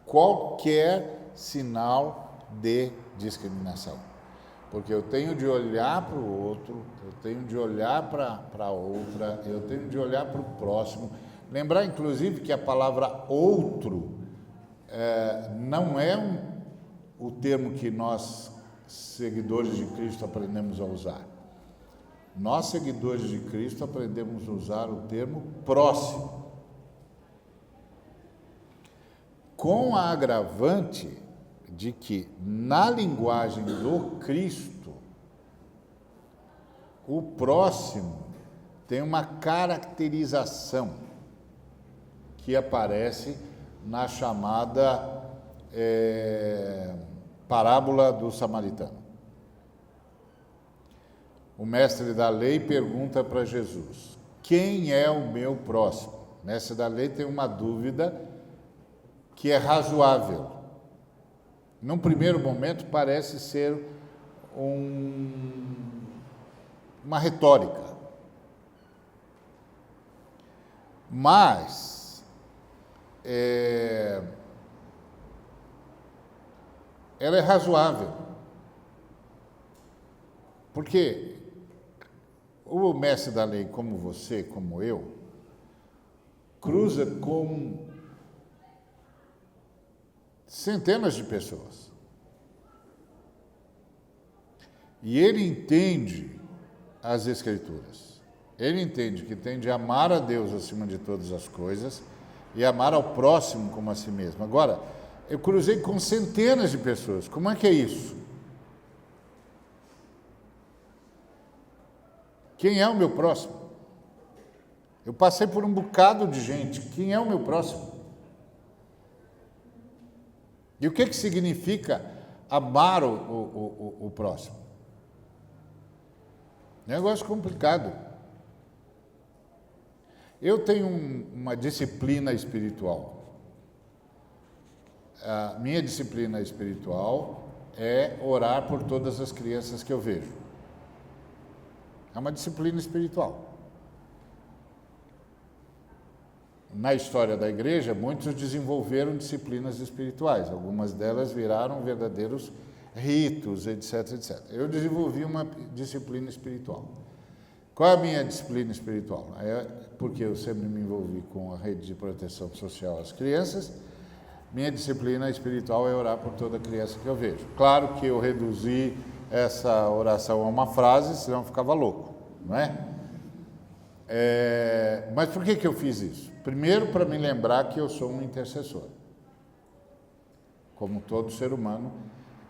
qualquer sinal de discriminação. Porque eu tenho de olhar para o outro, eu tenho de olhar para a outra, eu tenho de olhar para o próximo. Lembrar, inclusive, que a palavra outro não é o termo que nós, seguidores de Cristo, aprendemos a usar. Nós, seguidores de Cristo, aprendemos a usar o termo próximo. Com a agravante de que, na linguagem do Cristo, o próximo tem uma caracterização que aparece na chamada parábola do samaritano. O mestre da lei pergunta para Jesus: quem é o meu próximo? O mestre da lei tem uma dúvida que é razoável. Num primeiro momento parece ser uma retórica, mas ela é razoável, porque o mestre da lei, como você, como eu, cruza com centenas de pessoas. E ele entende as Escrituras. Ele entende que tem de amar a Deus acima de todas as coisas e amar ao próximo como a si mesmo. Agora, eu cruzei com centenas de pessoas. Como é que é isso? Quem é o meu próximo? Eu passei por um bocado de gente. Quem é o meu próximo? E o que significa amar o próximo? Negócio complicado. Eu tenho uma disciplina espiritual. A minha disciplina espiritual é orar por todas as crianças que eu vejo. É uma disciplina espiritual. Na história da igreja, muitos desenvolveram disciplinas espirituais. Algumas delas viraram verdadeiros ritos, etc, etc. Eu desenvolvi uma disciplina espiritual. Qual é a minha disciplina espiritual? Porque eu sempre me envolvi com a rede de proteção social às crianças. Minha disciplina espiritual é orar por toda criança que eu vejo. Claro que eu reduzi essa oração a uma frase, senão eu ficava louco, não é? Mas por que eu fiz isso? Primeiro, para me lembrar que eu sou um intercessor. Como todo ser humano,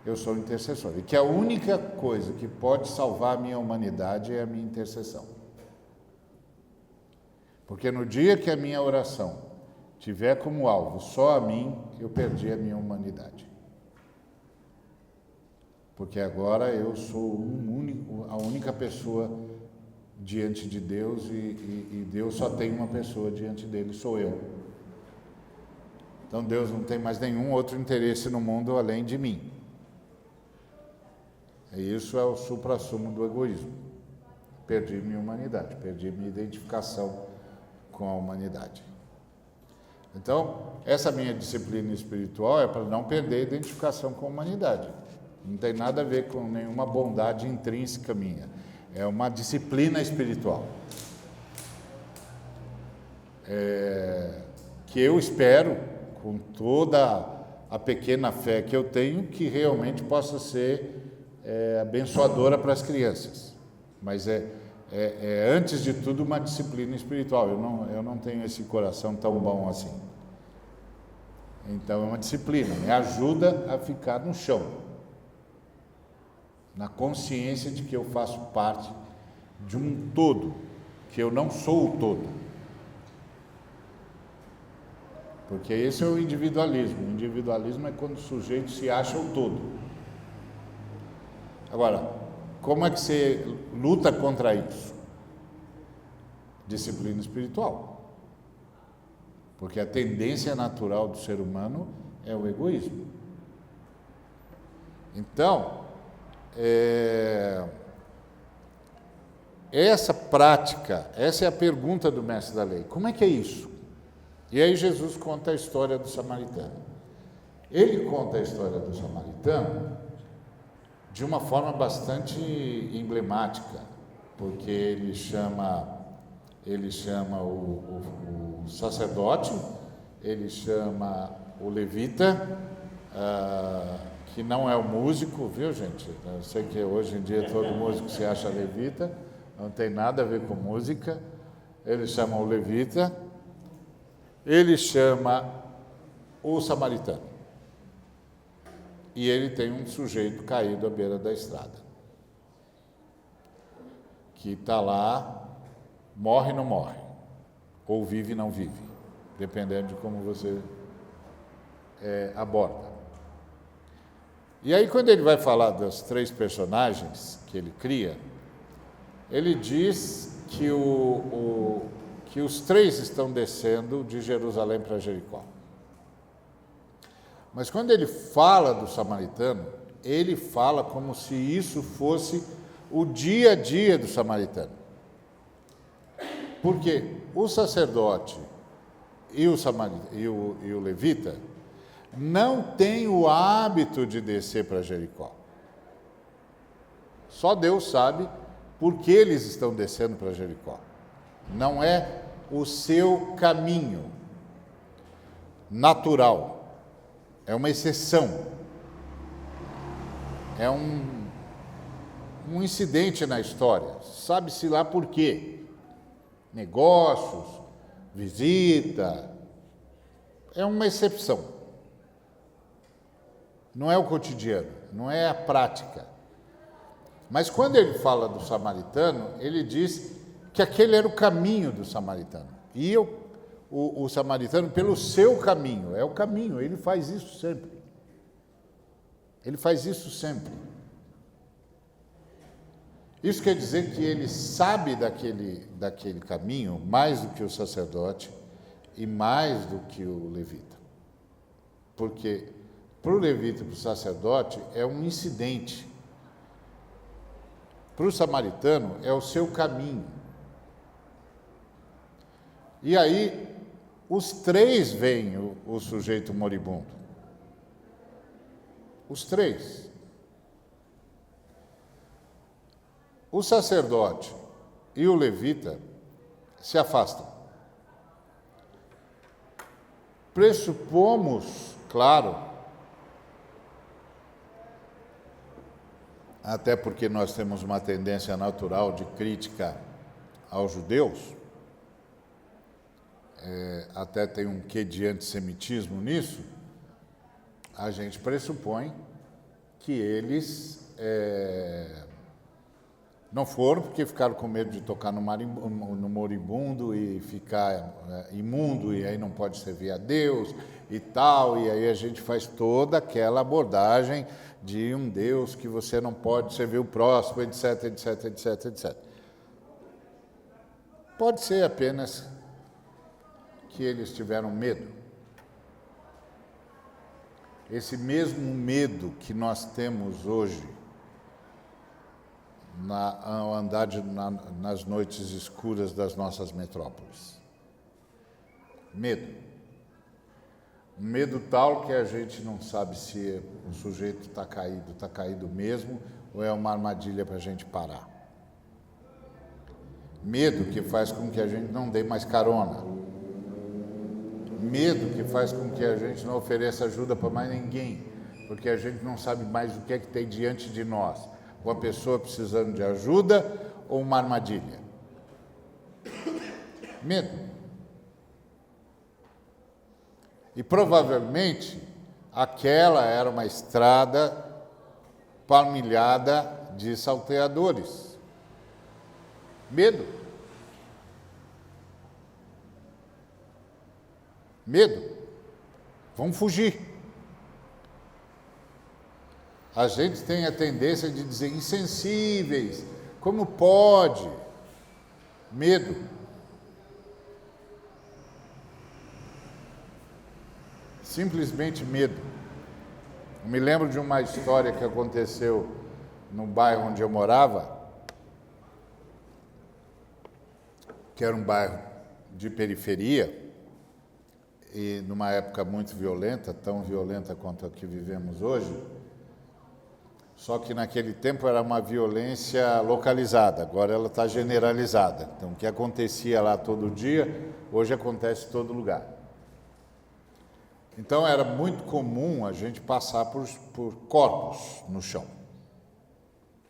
eu sou um intercessor. E que a única coisa que pode salvar a minha humanidade é a minha intercessão. Porque no dia que a minha oração tiver como alvo só a mim, eu perdi a minha humanidade. Porque agora eu sou a única pessoa diante de Deus e Deus só tem uma pessoa diante dele, sou eu. Então Deus não tem mais nenhum outro interesse no mundo além de mim. E isso é o suprassumo do egoísmo. Perdi minha humanidade, perdi minha identificação com a humanidade. Então, essa minha disciplina espiritual é para não perder a identificação com a humanidade. Não tem nada a ver com nenhuma bondade intrínseca minha. É uma disciplina espiritual. Que eu espero, com toda a pequena fé que eu tenho, que realmente possa ser abençoadora para as crianças. Mas antes de tudo, uma disciplina espiritual. Eu não tenho esse coração tão bom assim. Então, é uma disciplina. Me ajuda a ficar no chão. Na consciência de que eu faço parte de um todo, que eu não sou o todo. Porque esse é o individualismo. O individualismo é quando o sujeito se acha o todo. Agora, como é que você luta contra isso? Disciplina espiritual. Porque a tendência natural do ser humano é o egoísmo. Então, essa prática, essa é a pergunta do mestre da lei. Como é que é isso? E aí Jesus conta a história do samaritano. Ele conta a história do samaritano de uma forma bastante emblemática, porque ele chama o sacerdote, ele chama o levita, que não é o músico, viu, gente? Eu sei que hoje em dia todo músico se acha levita, não tem nada a ver com música. Ele chama o levita, ele chama o samaritano. E ele tem um sujeito caído à beira da estrada, que está lá, morre ou não morre, ou vive e não vive, dependendo de como você aborda. E aí, quando ele vai falar das três personagens que ele cria, ele diz que os três estão descendo de Jerusalém para Jericó. Mas quando ele fala do samaritano, ele fala como se isso fosse o dia a dia do samaritano. Porque o sacerdote e o levita não têm o hábito de descer para Jericó. Só Deus sabe por que eles estão descendo para Jericó. Não é o seu caminho natural, é uma exceção. É um incidente na história, sabe-se lá por quê. Negócios, visita, é uma exceção. Não é o cotidiano, não é a prática. Mas quando ele fala do samaritano, ele diz que aquele era o caminho do samaritano. E o samaritano, pelo seu caminho, é o caminho, ele faz isso sempre. Ele faz isso sempre. Isso quer dizer que ele sabe daquele caminho mais do que o sacerdote e mais do que o levita. Porque para o levita e para o sacerdote é um incidente. Para o samaritano é o seu caminho. E aí, os três veem o sujeito moribundo. Os três. O sacerdote e o levita se afastam. Pressupomos, claro, até porque nós temos uma tendência natural de crítica aos judeus, até tem um quê de antissemitismo nisso, a gente pressupõe que eles não foram porque ficaram com medo de tocar no moribundo e ficar imundo, e aí não pode servir a Deus e tal, e aí a gente faz toda aquela abordagem de um Deus que você não pode servir o próximo, etc, etc, etc, etc. Pode ser apenas que eles tiveram medo. Esse medo que nós temos hoje ao andar nas noites escuras das nossas metrópoles. Medo. Um medo tal que a gente não sabe se o sujeito está caído mesmo, ou é uma armadilha para a gente parar. Medo que faz com que a gente não dê mais carona. Medo que faz com que a gente não ofereça ajuda para mais ninguém, porque a gente não sabe mais o que é que tem diante de nós. Uma pessoa precisando de ajuda ou uma armadilha? Medo. E provavelmente aquela era uma estrada palmilhada de salteadores. Medo. Medo. Vamos fugir. A gente tem a tendência de dizer insensíveis, como pode? Medo. Simplesmente medo. Eu me lembro de uma história que aconteceu no bairro onde eu morava. que era um bairro de periferia, e numa época muito violenta, tão violenta quanto a que vivemos hoje, só que naquele tempo era uma violência localizada, agora ela está generalizada. Então, o que acontecia lá todo dia, hoje acontece em todo lugar. Então, era muito comum a gente passar por corpos no chão.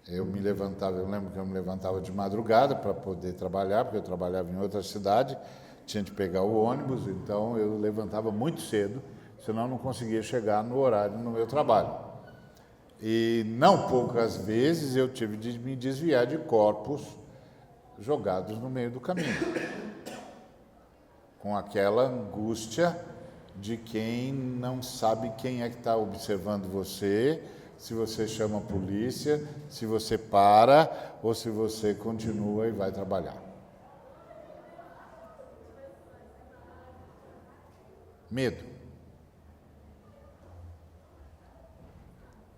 Eu lembro que eu me levantava de madrugada para poder trabalhar, porque eu trabalhava em outra cidade, tinha de pegar o ônibus, então eu levantava muito cedo, senão eu não conseguia chegar no horário no meu trabalho. E não poucas vezes eu tive de me desviar de corpos jogados no meio do caminho, com aquela angústia de quem não sabe quem é que está observando você, se você chama a polícia, se você para ou se você continua e vai trabalhar. Medo.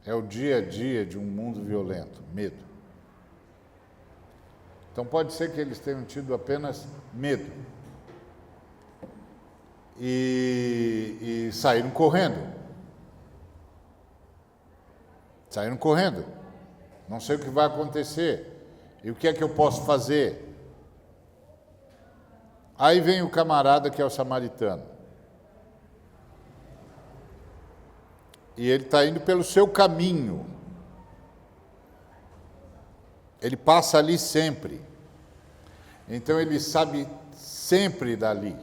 É o dia a dia de um mundo violento, medo. Então pode ser que eles tenham tido apenas medo e saíram correndo. Saíram correndo. Não sei o que vai acontecer. E o que é que eu posso fazer? Aí vem o camarada que é o samaritano. E ele está indo pelo seu caminho. Ele passa ali sempre. Então ele sabe sempre dali.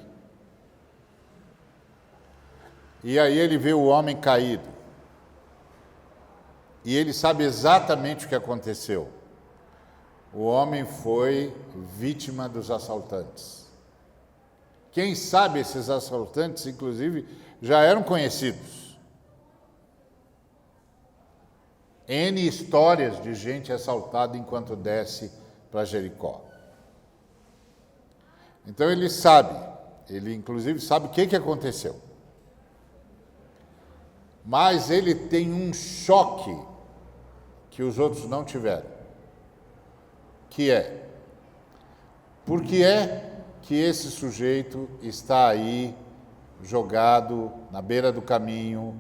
E aí ele vê o homem caído. E ele sabe exatamente o que aconteceu. O homem foi vítima dos assaltantes. Quem sabe esses assaltantes, inclusive, já eram conhecidos. N histórias de gente assaltada enquanto desce para Jericó. Então ele sabe, ele inclusive sabe o que aconteceu. Mas ele tem um choque que os outros não tiveram. Que é, por que é que esse sujeito está aí, jogado na beira do caminho,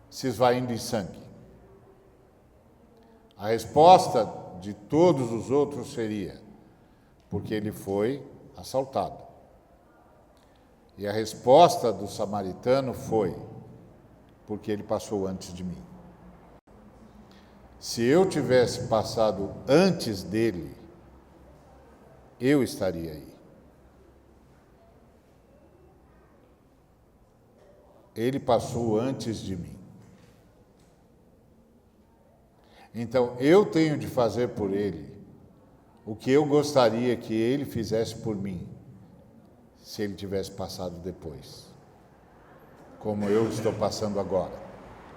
se esvaindo em sangue? A resposta de todos os outros seria, porque ele foi assaltado. E a resposta do samaritano foi, porque ele passou antes de mim. Se eu tivesse passado antes dele, eu estaria aí. Ele passou antes de mim. Então, eu tenho de fazer por ele o que eu gostaria que ele fizesse por mim, se ele tivesse passado depois. Como eu estou passando agora,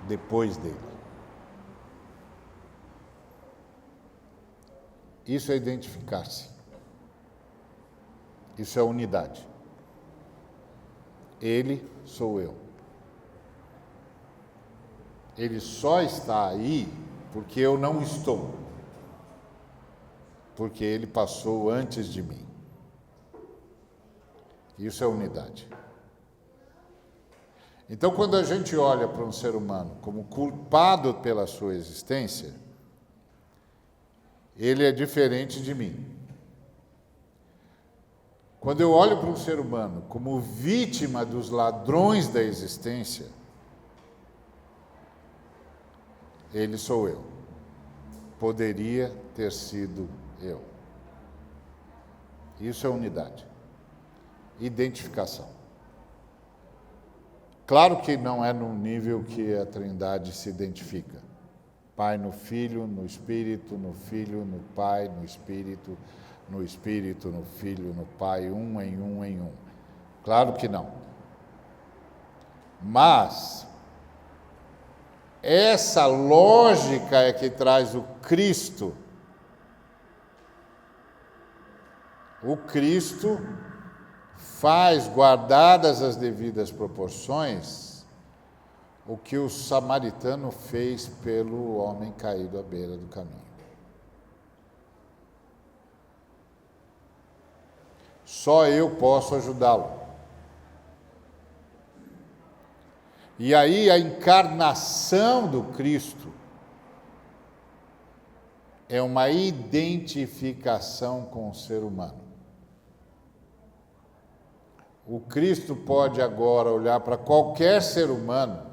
depois dele. Isso é identificar-se. Isso é unidade. Ele sou eu. Ele só está aí porque eu não estou. Porque ele passou antes de mim. Isso é unidade. Então, quando a gente olha para um ser humano como culpado pela sua existência, ele é diferente de mim. Quando eu olho para um ser humano como vítima dos ladrões da existência, ele sou eu. Poderia ter sido eu. Isso é unidade. Identificação. Claro que não é no nível que a Trindade se identifica. Pai no Filho, no Espírito, no Filho, no Pai, no Espírito, no Espírito, no Filho, no Pai, um em um em um. Claro que não. Mas essa lógica é que traz o Cristo. O Cristo faz, guardadas as devidas proporções, o que o samaritano fez pelo homem caído à beira do caminho. Só eu posso ajudá-lo. E aí a encarnação do Cristo é uma identificação com o ser humano. O Cristo pode agora olhar para qualquer ser humano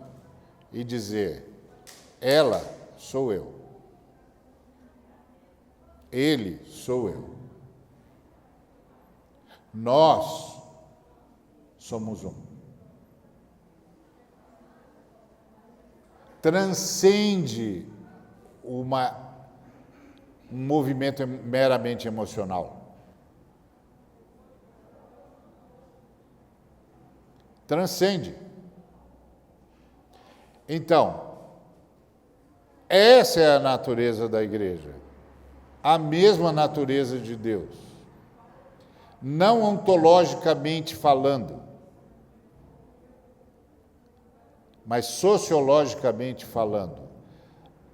e dizer: ela sou eu. Ele sou eu. Nós somos um. Transcende um movimento meramente emocional. Transcende. Então, essa é a natureza da igreja. A mesma natureza de Deus. Não ontologicamente falando, mas sociologicamente falando.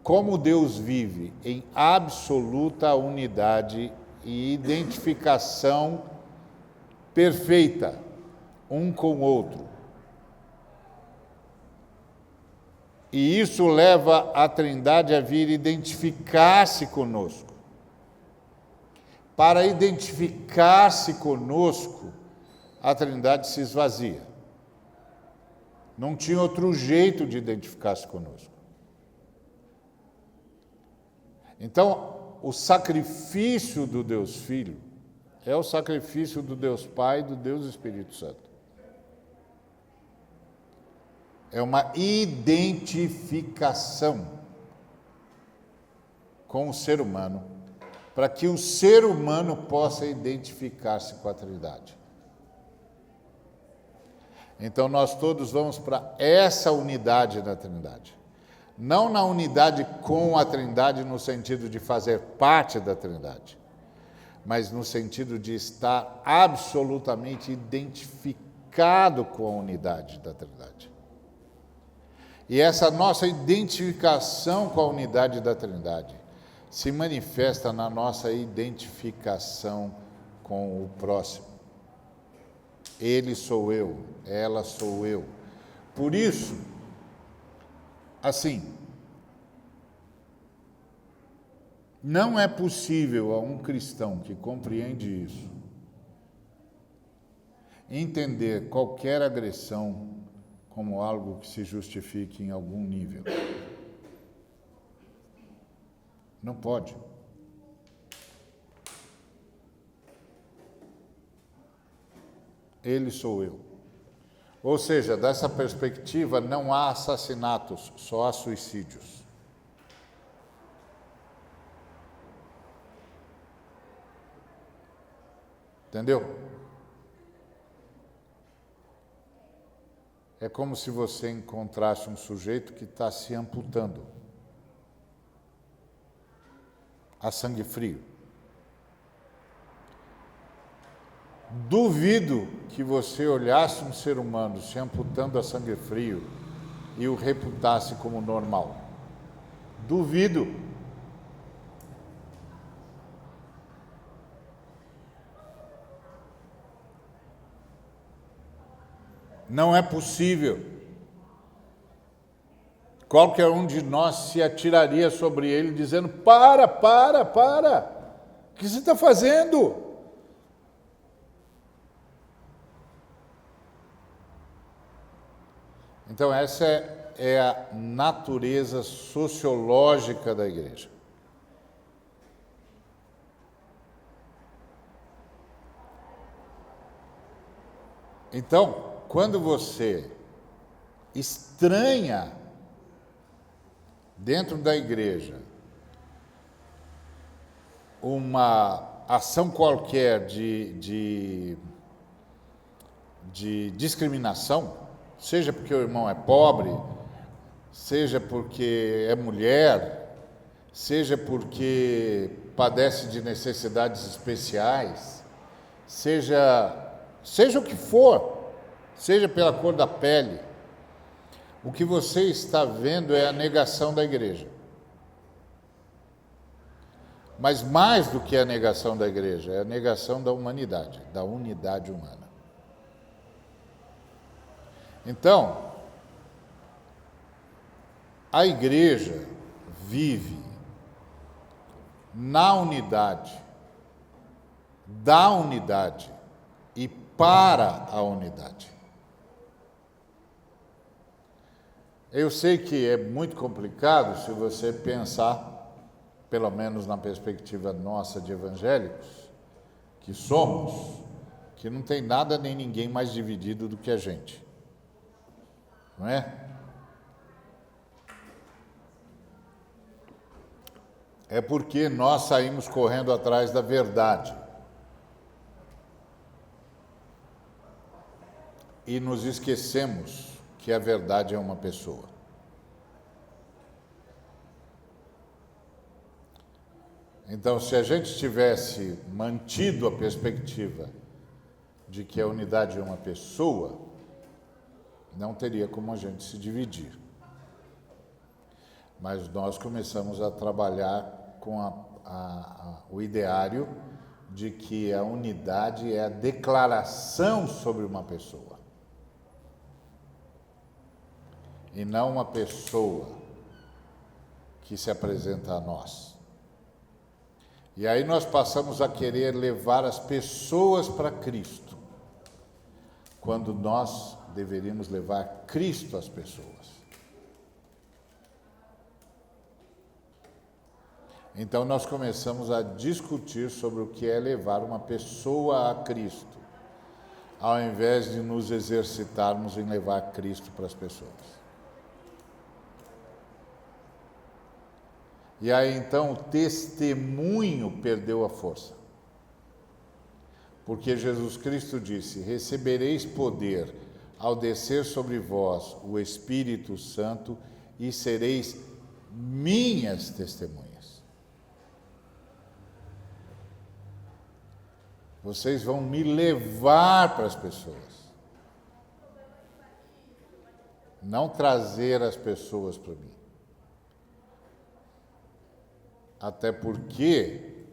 Como Deus vive em absoluta unidade e identificação perfeita, um com o outro. E isso leva a Trindade a vir identificar-se conosco. Para identificar-se conosco, a Trindade se esvazia. Não tinha outro jeito de identificar-se conosco. Então, o sacrifício do Deus Filho é o sacrifício do Deus Pai e do Deus Espírito Santo. É uma identificação com o ser humano, para que o ser humano possa identificar-se com a Trindade. Então, nós todos vamos para essa unidade da Trindade. Não na unidade com a Trindade no sentido de fazer parte da Trindade, mas no sentido de estar absolutamente identificado com a unidade da Trindade. E essa nossa identificação com a unidade da Trindade se manifesta na nossa identificação com o próximo. Ele sou eu, ela sou eu. Por isso, assim, não é possível a um cristão que compreende isso entender qualquer agressão como algo que se justifique em algum nível. Não pode. Ele sou eu. Ou seja, dessa perspectiva, não há assassinatos, só há suicídios. Entendeu? É como se você encontrasse um sujeito que está se amputando a sangue frio. Duvido que você olhasse um ser humano se amputando a sangue frio e o reputasse como normal. Duvido. Não é possível. Qualquer um de nós se atiraria sobre ele dizendo: para! O que você está fazendo? Então, essa é a natureza sociológica da igreja. Então, quando você estranha dentro da igreja uma ação qualquer de discriminação, seja porque o irmão é pobre, seja porque é mulher, seja porque padece de necessidades especiais, seja o que for, seja pela cor da pele, o que você está vendo é a negação da igreja. Mas mais do que a negação da igreja, é a negação da humanidade, da unidade humana. Então, a igreja vive na unidade, da unidade e para a unidade. Eu sei que é muito complicado se você pensar, pelo menos na perspectiva nossa de evangélicos, que somos, que não tem nada nem ninguém mais dividido do que a gente. Não é? É porque nós saímos correndo atrás da verdade. E nos esquecemos que a verdade é uma pessoa. Então, se a gente tivesse mantido a perspectiva de que a unidade é uma pessoa, não teria como a gente se dividir. Mas nós começamos a trabalhar com o ideário de que a unidade é a declaração sobre uma pessoa. E não uma pessoa que se apresenta a nós. E aí nós passamos a querer levar as pessoas para Cristo, quando nós deveríamos levar Cristo às pessoas. Então nós começamos a discutir sobre o que é levar uma pessoa a Cristo, ao invés de nos exercitarmos em levar Cristo para as pessoas. E aí então o testemunho perdeu a força. Porque Jesus Cristo disse: recebereis poder ao descer sobre vós o Espírito Santo e sereis minhas testemunhas. Vocês vão me levar para as pessoas. Não trazer as pessoas para mim. Até porque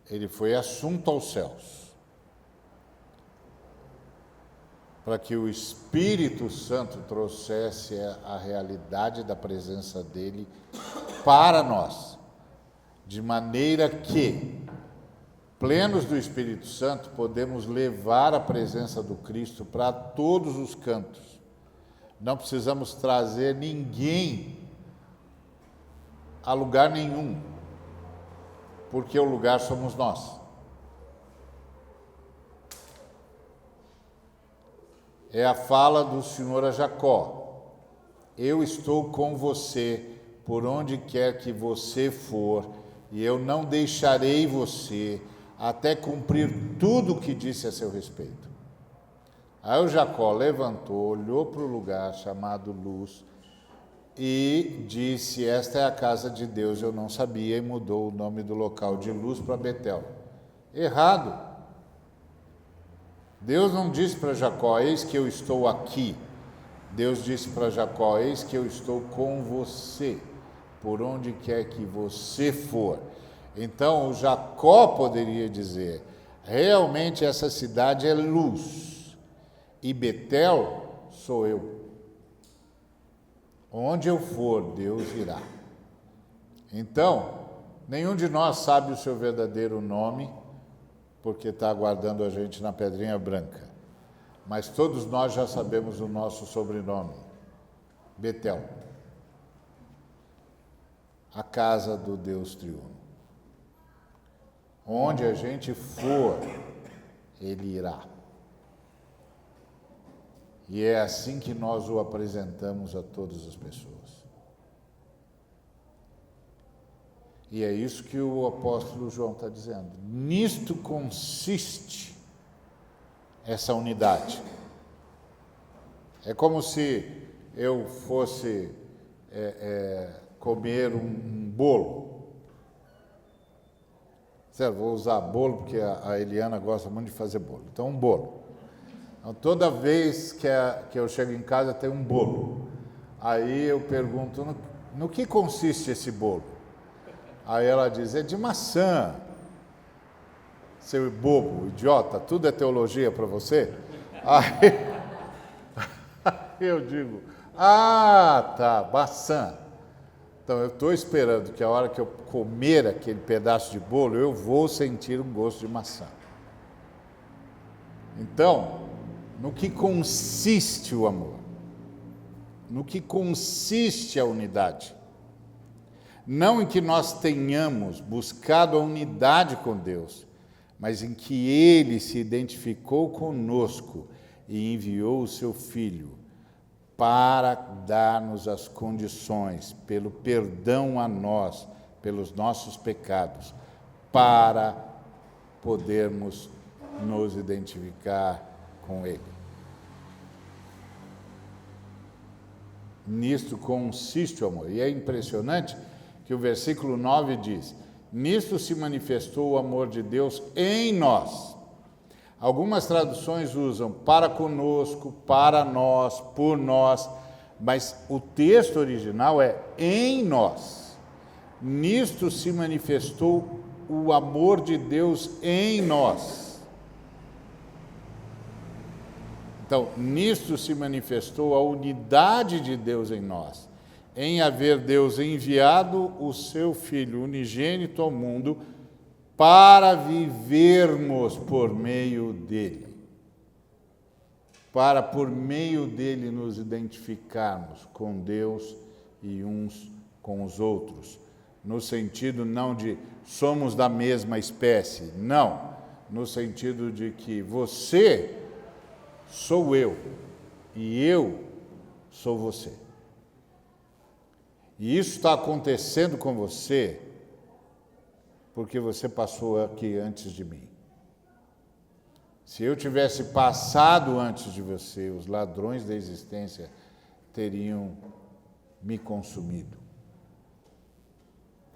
ele foi assunto aos céus, para que o Espírito Santo trouxesse a realidade da presença dele para nós, de maneira que, plenos do Espírito Santo, podemos levar a presença do Cristo para todos os cantos. Não precisamos trazer ninguém a lugar nenhum, porque o lugar somos nós. É a fala do Senhor a Jacó: eu estou com você por onde quer que você for, e eu não deixarei você até cumprir tudo o que disse a seu respeito. Aí o Jacó levantou, olhou para o lugar chamado Luz e disse: esta é a casa de Deus. Eu não sabia, e mudou o nome do local de Luz para Betel. Errado. Deus não disse para Jacó: eis que eu estou aqui. Deus disse para Jacó: eis que eu estou com você, por onde quer que você for. Então o Jacó poderia dizer: realmente essa cidade é Luz, e Betel sou eu. Onde eu for, Deus irá. Então, nenhum de nós sabe o seu verdadeiro nome, porque está aguardando a gente na pedrinha branca. Mas todos nós já sabemos o nosso sobrenome: Betel, a casa do Deus triuno. Onde a gente for, Ele irá. E é assim que nós o apresentamos a todas as pessoas. E é isso que o apóstolo João está dizendo. Nisto consiste essa unidade. É como se eu fosse comer um bolo. Certo, vou usar bolo porque a Eliana gosta muito de fazer bolo. Então, um bolo. Então, toda vez que eu chego em casa tem um bolo. Aí eu pergunto: no que consiste esse bolo? Aí ela diz, é de maçã. Seu bobo, idiota, tudo é teologia para você? Aí eu digo, tá, maçã. Então eu estou esperando que a hora que eu comer aquele pedaço de bolo, eu vou sentir um gosto de maçã. Então, no que consiste o amor? No que consiste a unidade? Não em que nós tenhamos buscado a unidade com Deus, mas em que Ele se identificou conosco e enviou o Seu Filho para dar-nos as condições, pelo perdão a nós, pelos nossos pecados, para podermos nos identificar com Ele. Nisto consiste o amor. E é impressionante que o versículo 9 diz, nisto se manifestou o amor de Deus em nós. Algumas traduções usam para conosco, para nós, por nós, mas o texto original é em nós. Nisto se manifestou o amor de Deus em nós. Então, nisto se manifestou a unidade de Deus em nós, em haver Deus enviado o seu Filho unigênito ao mundo para vivermos por meio dele. Para, por meio dele, nos identificarmos com Deus e uns com os outros. No sentido não de somos da mesma espécie, não. No sentido de que você sou eu e eu sou você. E isso está acontecendo com você porque você passou aqui antes de mim. Se eu tivesse passado antes de você, os ladrões da existência teriam me consumido.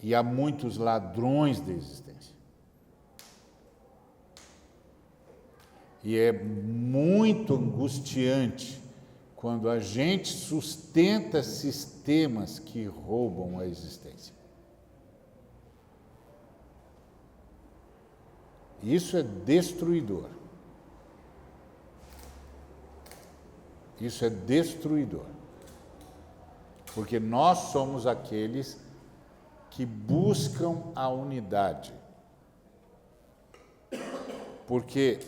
E há muitos ladrões da existência. E é muito angustiante quando a gente sustenta sistemas que roubam a existência. Isso é destruidor. Isso é destruidor. Porque nós somos aqueles que buscam a unidade. Porque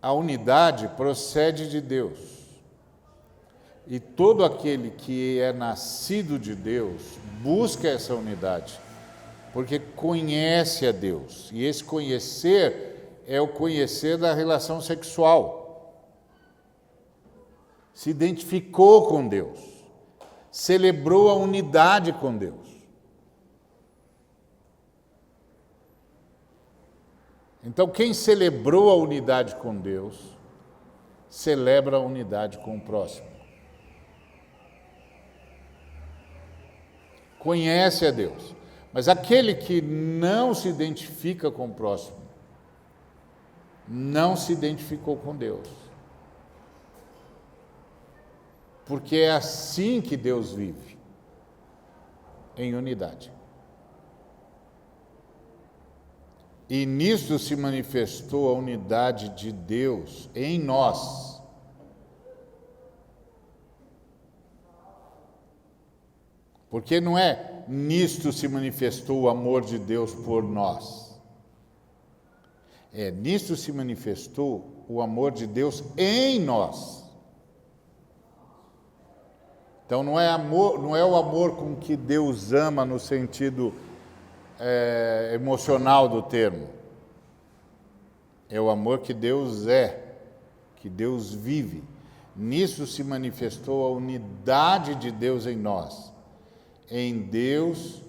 a unidade procede de Deus. E todo aquele que é nascido de Deus busca essa unidade, porque conhece a Deus. E esse conhecer é o conhecer da relação sexual. Se identificou com Deus, celebrou a unidade com Deus. Então, quem celebrou a unidade com Deus, celebra a unidade com o próximo. Conhece a Deus. Mas aquele que não se identifica com o próximo, não se identificou com Deus. Porque é assim que Deus vive, em unidade. E nisto se manifestou a unidade de Deus em nós. Porque não é nisto se manifestou o amor de Deus por nós. É nisto se manifestou o amor de Deus em nós. Então não é amor, não é o amor com que Deus ama no sentido emocional do termo. É o amor que Deus é, que Deus vive. Nisso se manifestou a unidade de Deus em nós. Em Deus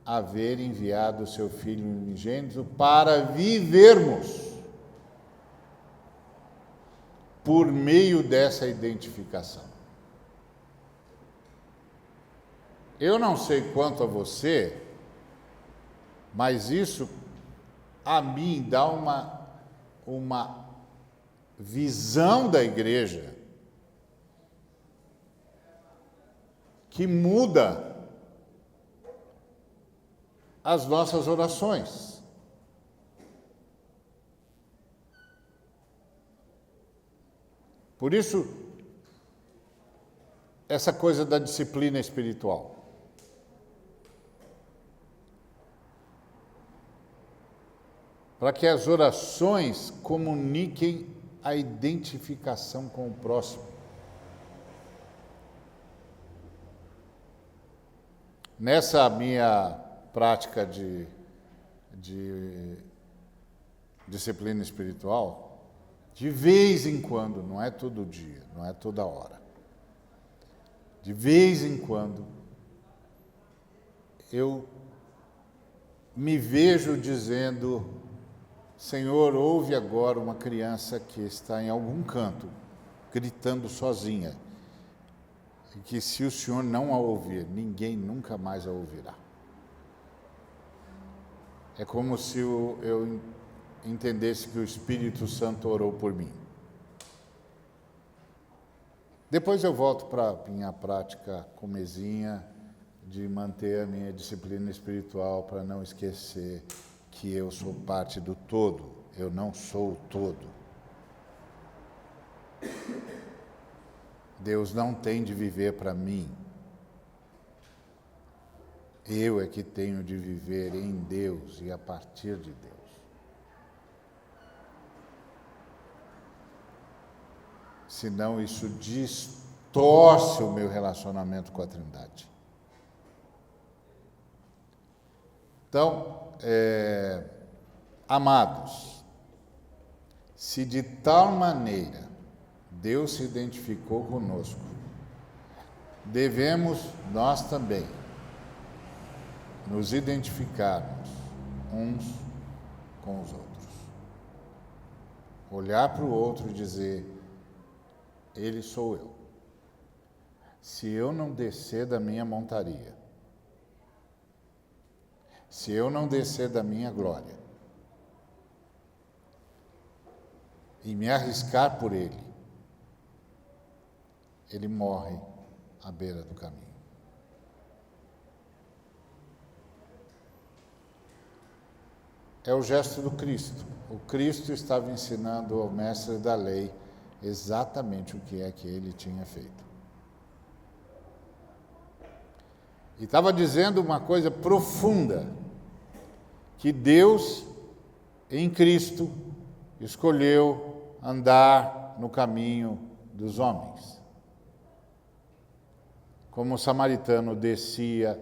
haver enviado o seu Filho unigênito para vivermos por meio dessa identificação. Eu não sei quanto a você, mas isso a mim dá uma visão da igreja que muda as nossas orações. Por isso, essa coisa da disciplina espiritual. Para que as orações comuniquem a identificação com o próximo. Nessa minha prática de disciplina espiritual, de vez em quando, não é todo dia, não é toda hora, de vez em quando, eu me vejo dizendo: Senhor, ouve agora uma criança que está em algum canto, gritando sozinha, e que se o Senhor não a ouvir, ninguém nunca mais a ouvirá. É como se eu entendesse que o Espírito Santo orou por mim. Depois eu volto para a minha prática comezinha de manter a minha disciplina espiritual para não esquecer que eu sou parte do todo, eu não sou o todo. Deus não tem de viver para mim. Eu é que tenho de viver em Deus e a partir de Deus. Senão isso distorce o meu relacionamento com a Trindade. Então, amados, se de tal maneira Deus se identificou conosco, devemos nós também nos identificarmos uns com os outros. Olhar para o outro e dizer: ele sou eu. Se eu não descer da minha montaria, se eu não descer da minha glória e me arriscar por ele, ele morre à beira do caminho. É o gesto do Cristo. O Cristo estava ensinando ao mestre da lei exatamente o que é que ele tinha feito. E estava dizendo uma coisa profunda, que Deus, em Cristo, escolheu andar no caminho dos homens. Como o samaritano descia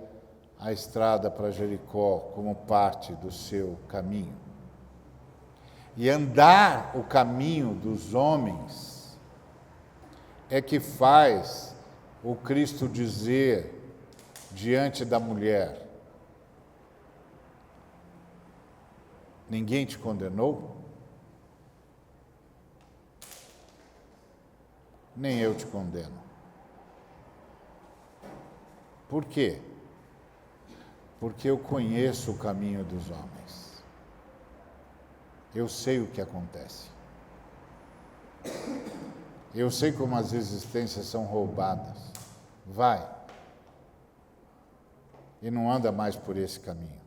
a estrada para Jericó como parte do seu caminho. E andar o caminho dos homens é que faz o Cristo dizer diante da mulher: ninguém te condenou? Nem eu te condeno. Por quê? Porque eu conheço o caminho dos homens. Eu sei o que acontece. Eu sei como as existências são roubadas. Vai. E não anda mais por esse caminho.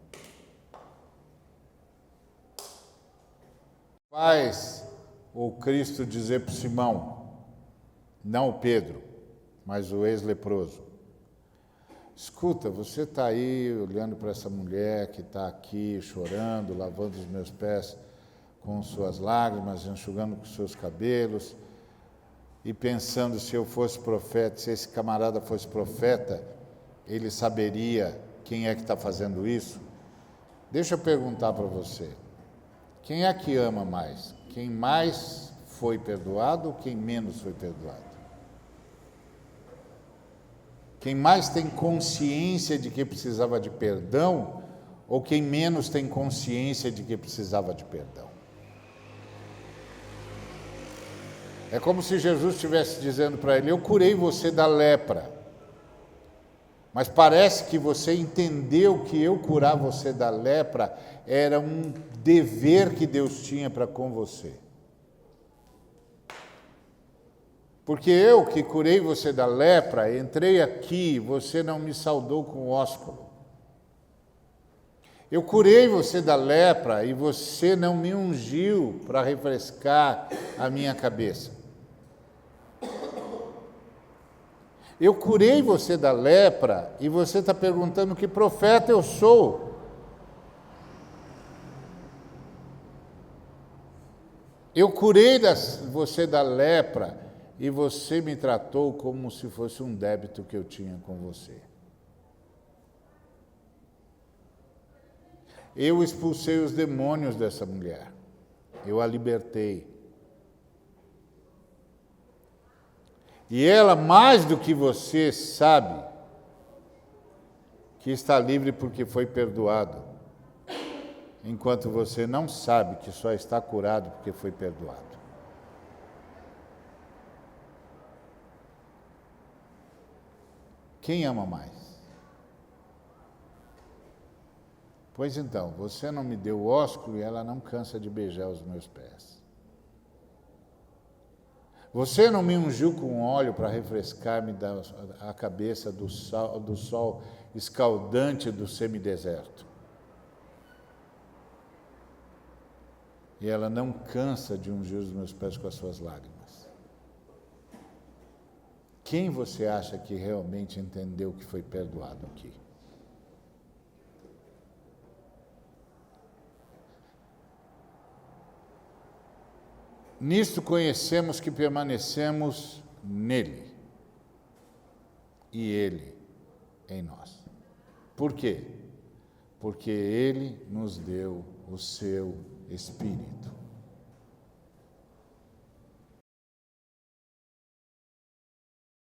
Faz o Cristo dizer para Simão, não o Pedro, mas o ex-leproso: escuta, você está aí olhando para essa mulher que está aqui chorando, lavando os meus pés com suas lágrimas, enxugando com seus cabelos, e pensando, se eu fosse profeta, se esse camarada fosse profeta, ele saberia quem é que está fazendo isso? Deixa eu perguntar para você, quem é que ama mais? Quem mais foi perdoado ou quem menos foi perdoado? Quem mais tem consciência de que precisava de perdão ou quem menos tem consciência de que precisava de perdão? É como se Jesus estivesse dizendo para ele: eu curei você da lepra, mas parece que você entendeu que eu curar você da lepra era um dever que Deus tinha para com você. Porque eu que curei você da lepra, entrei aqui, você não me saudou com ósculo. Eu curei você da lepra e você não me ungiu para refrescar a minha cabeça. Eu curei você da lepra e você está perguntando que profeta eu sou. Eu curei você da lepra e você me tratou como se fosse um débito que eu tinha com você. Eu expulsei os demônios dessa mulher. Eu a libertei. E ela, mais do que você, sabe que está livre porque foi perdoado. Enquanto você não sabe que só está curado porque foi perdoado. Quem ama mais? Pois então, você não me deu ósculo e ela não cansa de beijar os meus pés. Você não me ungiu com óleo para refrescar-me a cabeça do sol escaldante do semideserto. E ela não cansa de ungir os meus pés com as suas lágrimas. Quem você acha que realmente entendeu que foi perdoado aqui? Nisto conhecemos que permanecemos nele e ele em nós. Por quê? Porque ele nos deu o seu Espírito.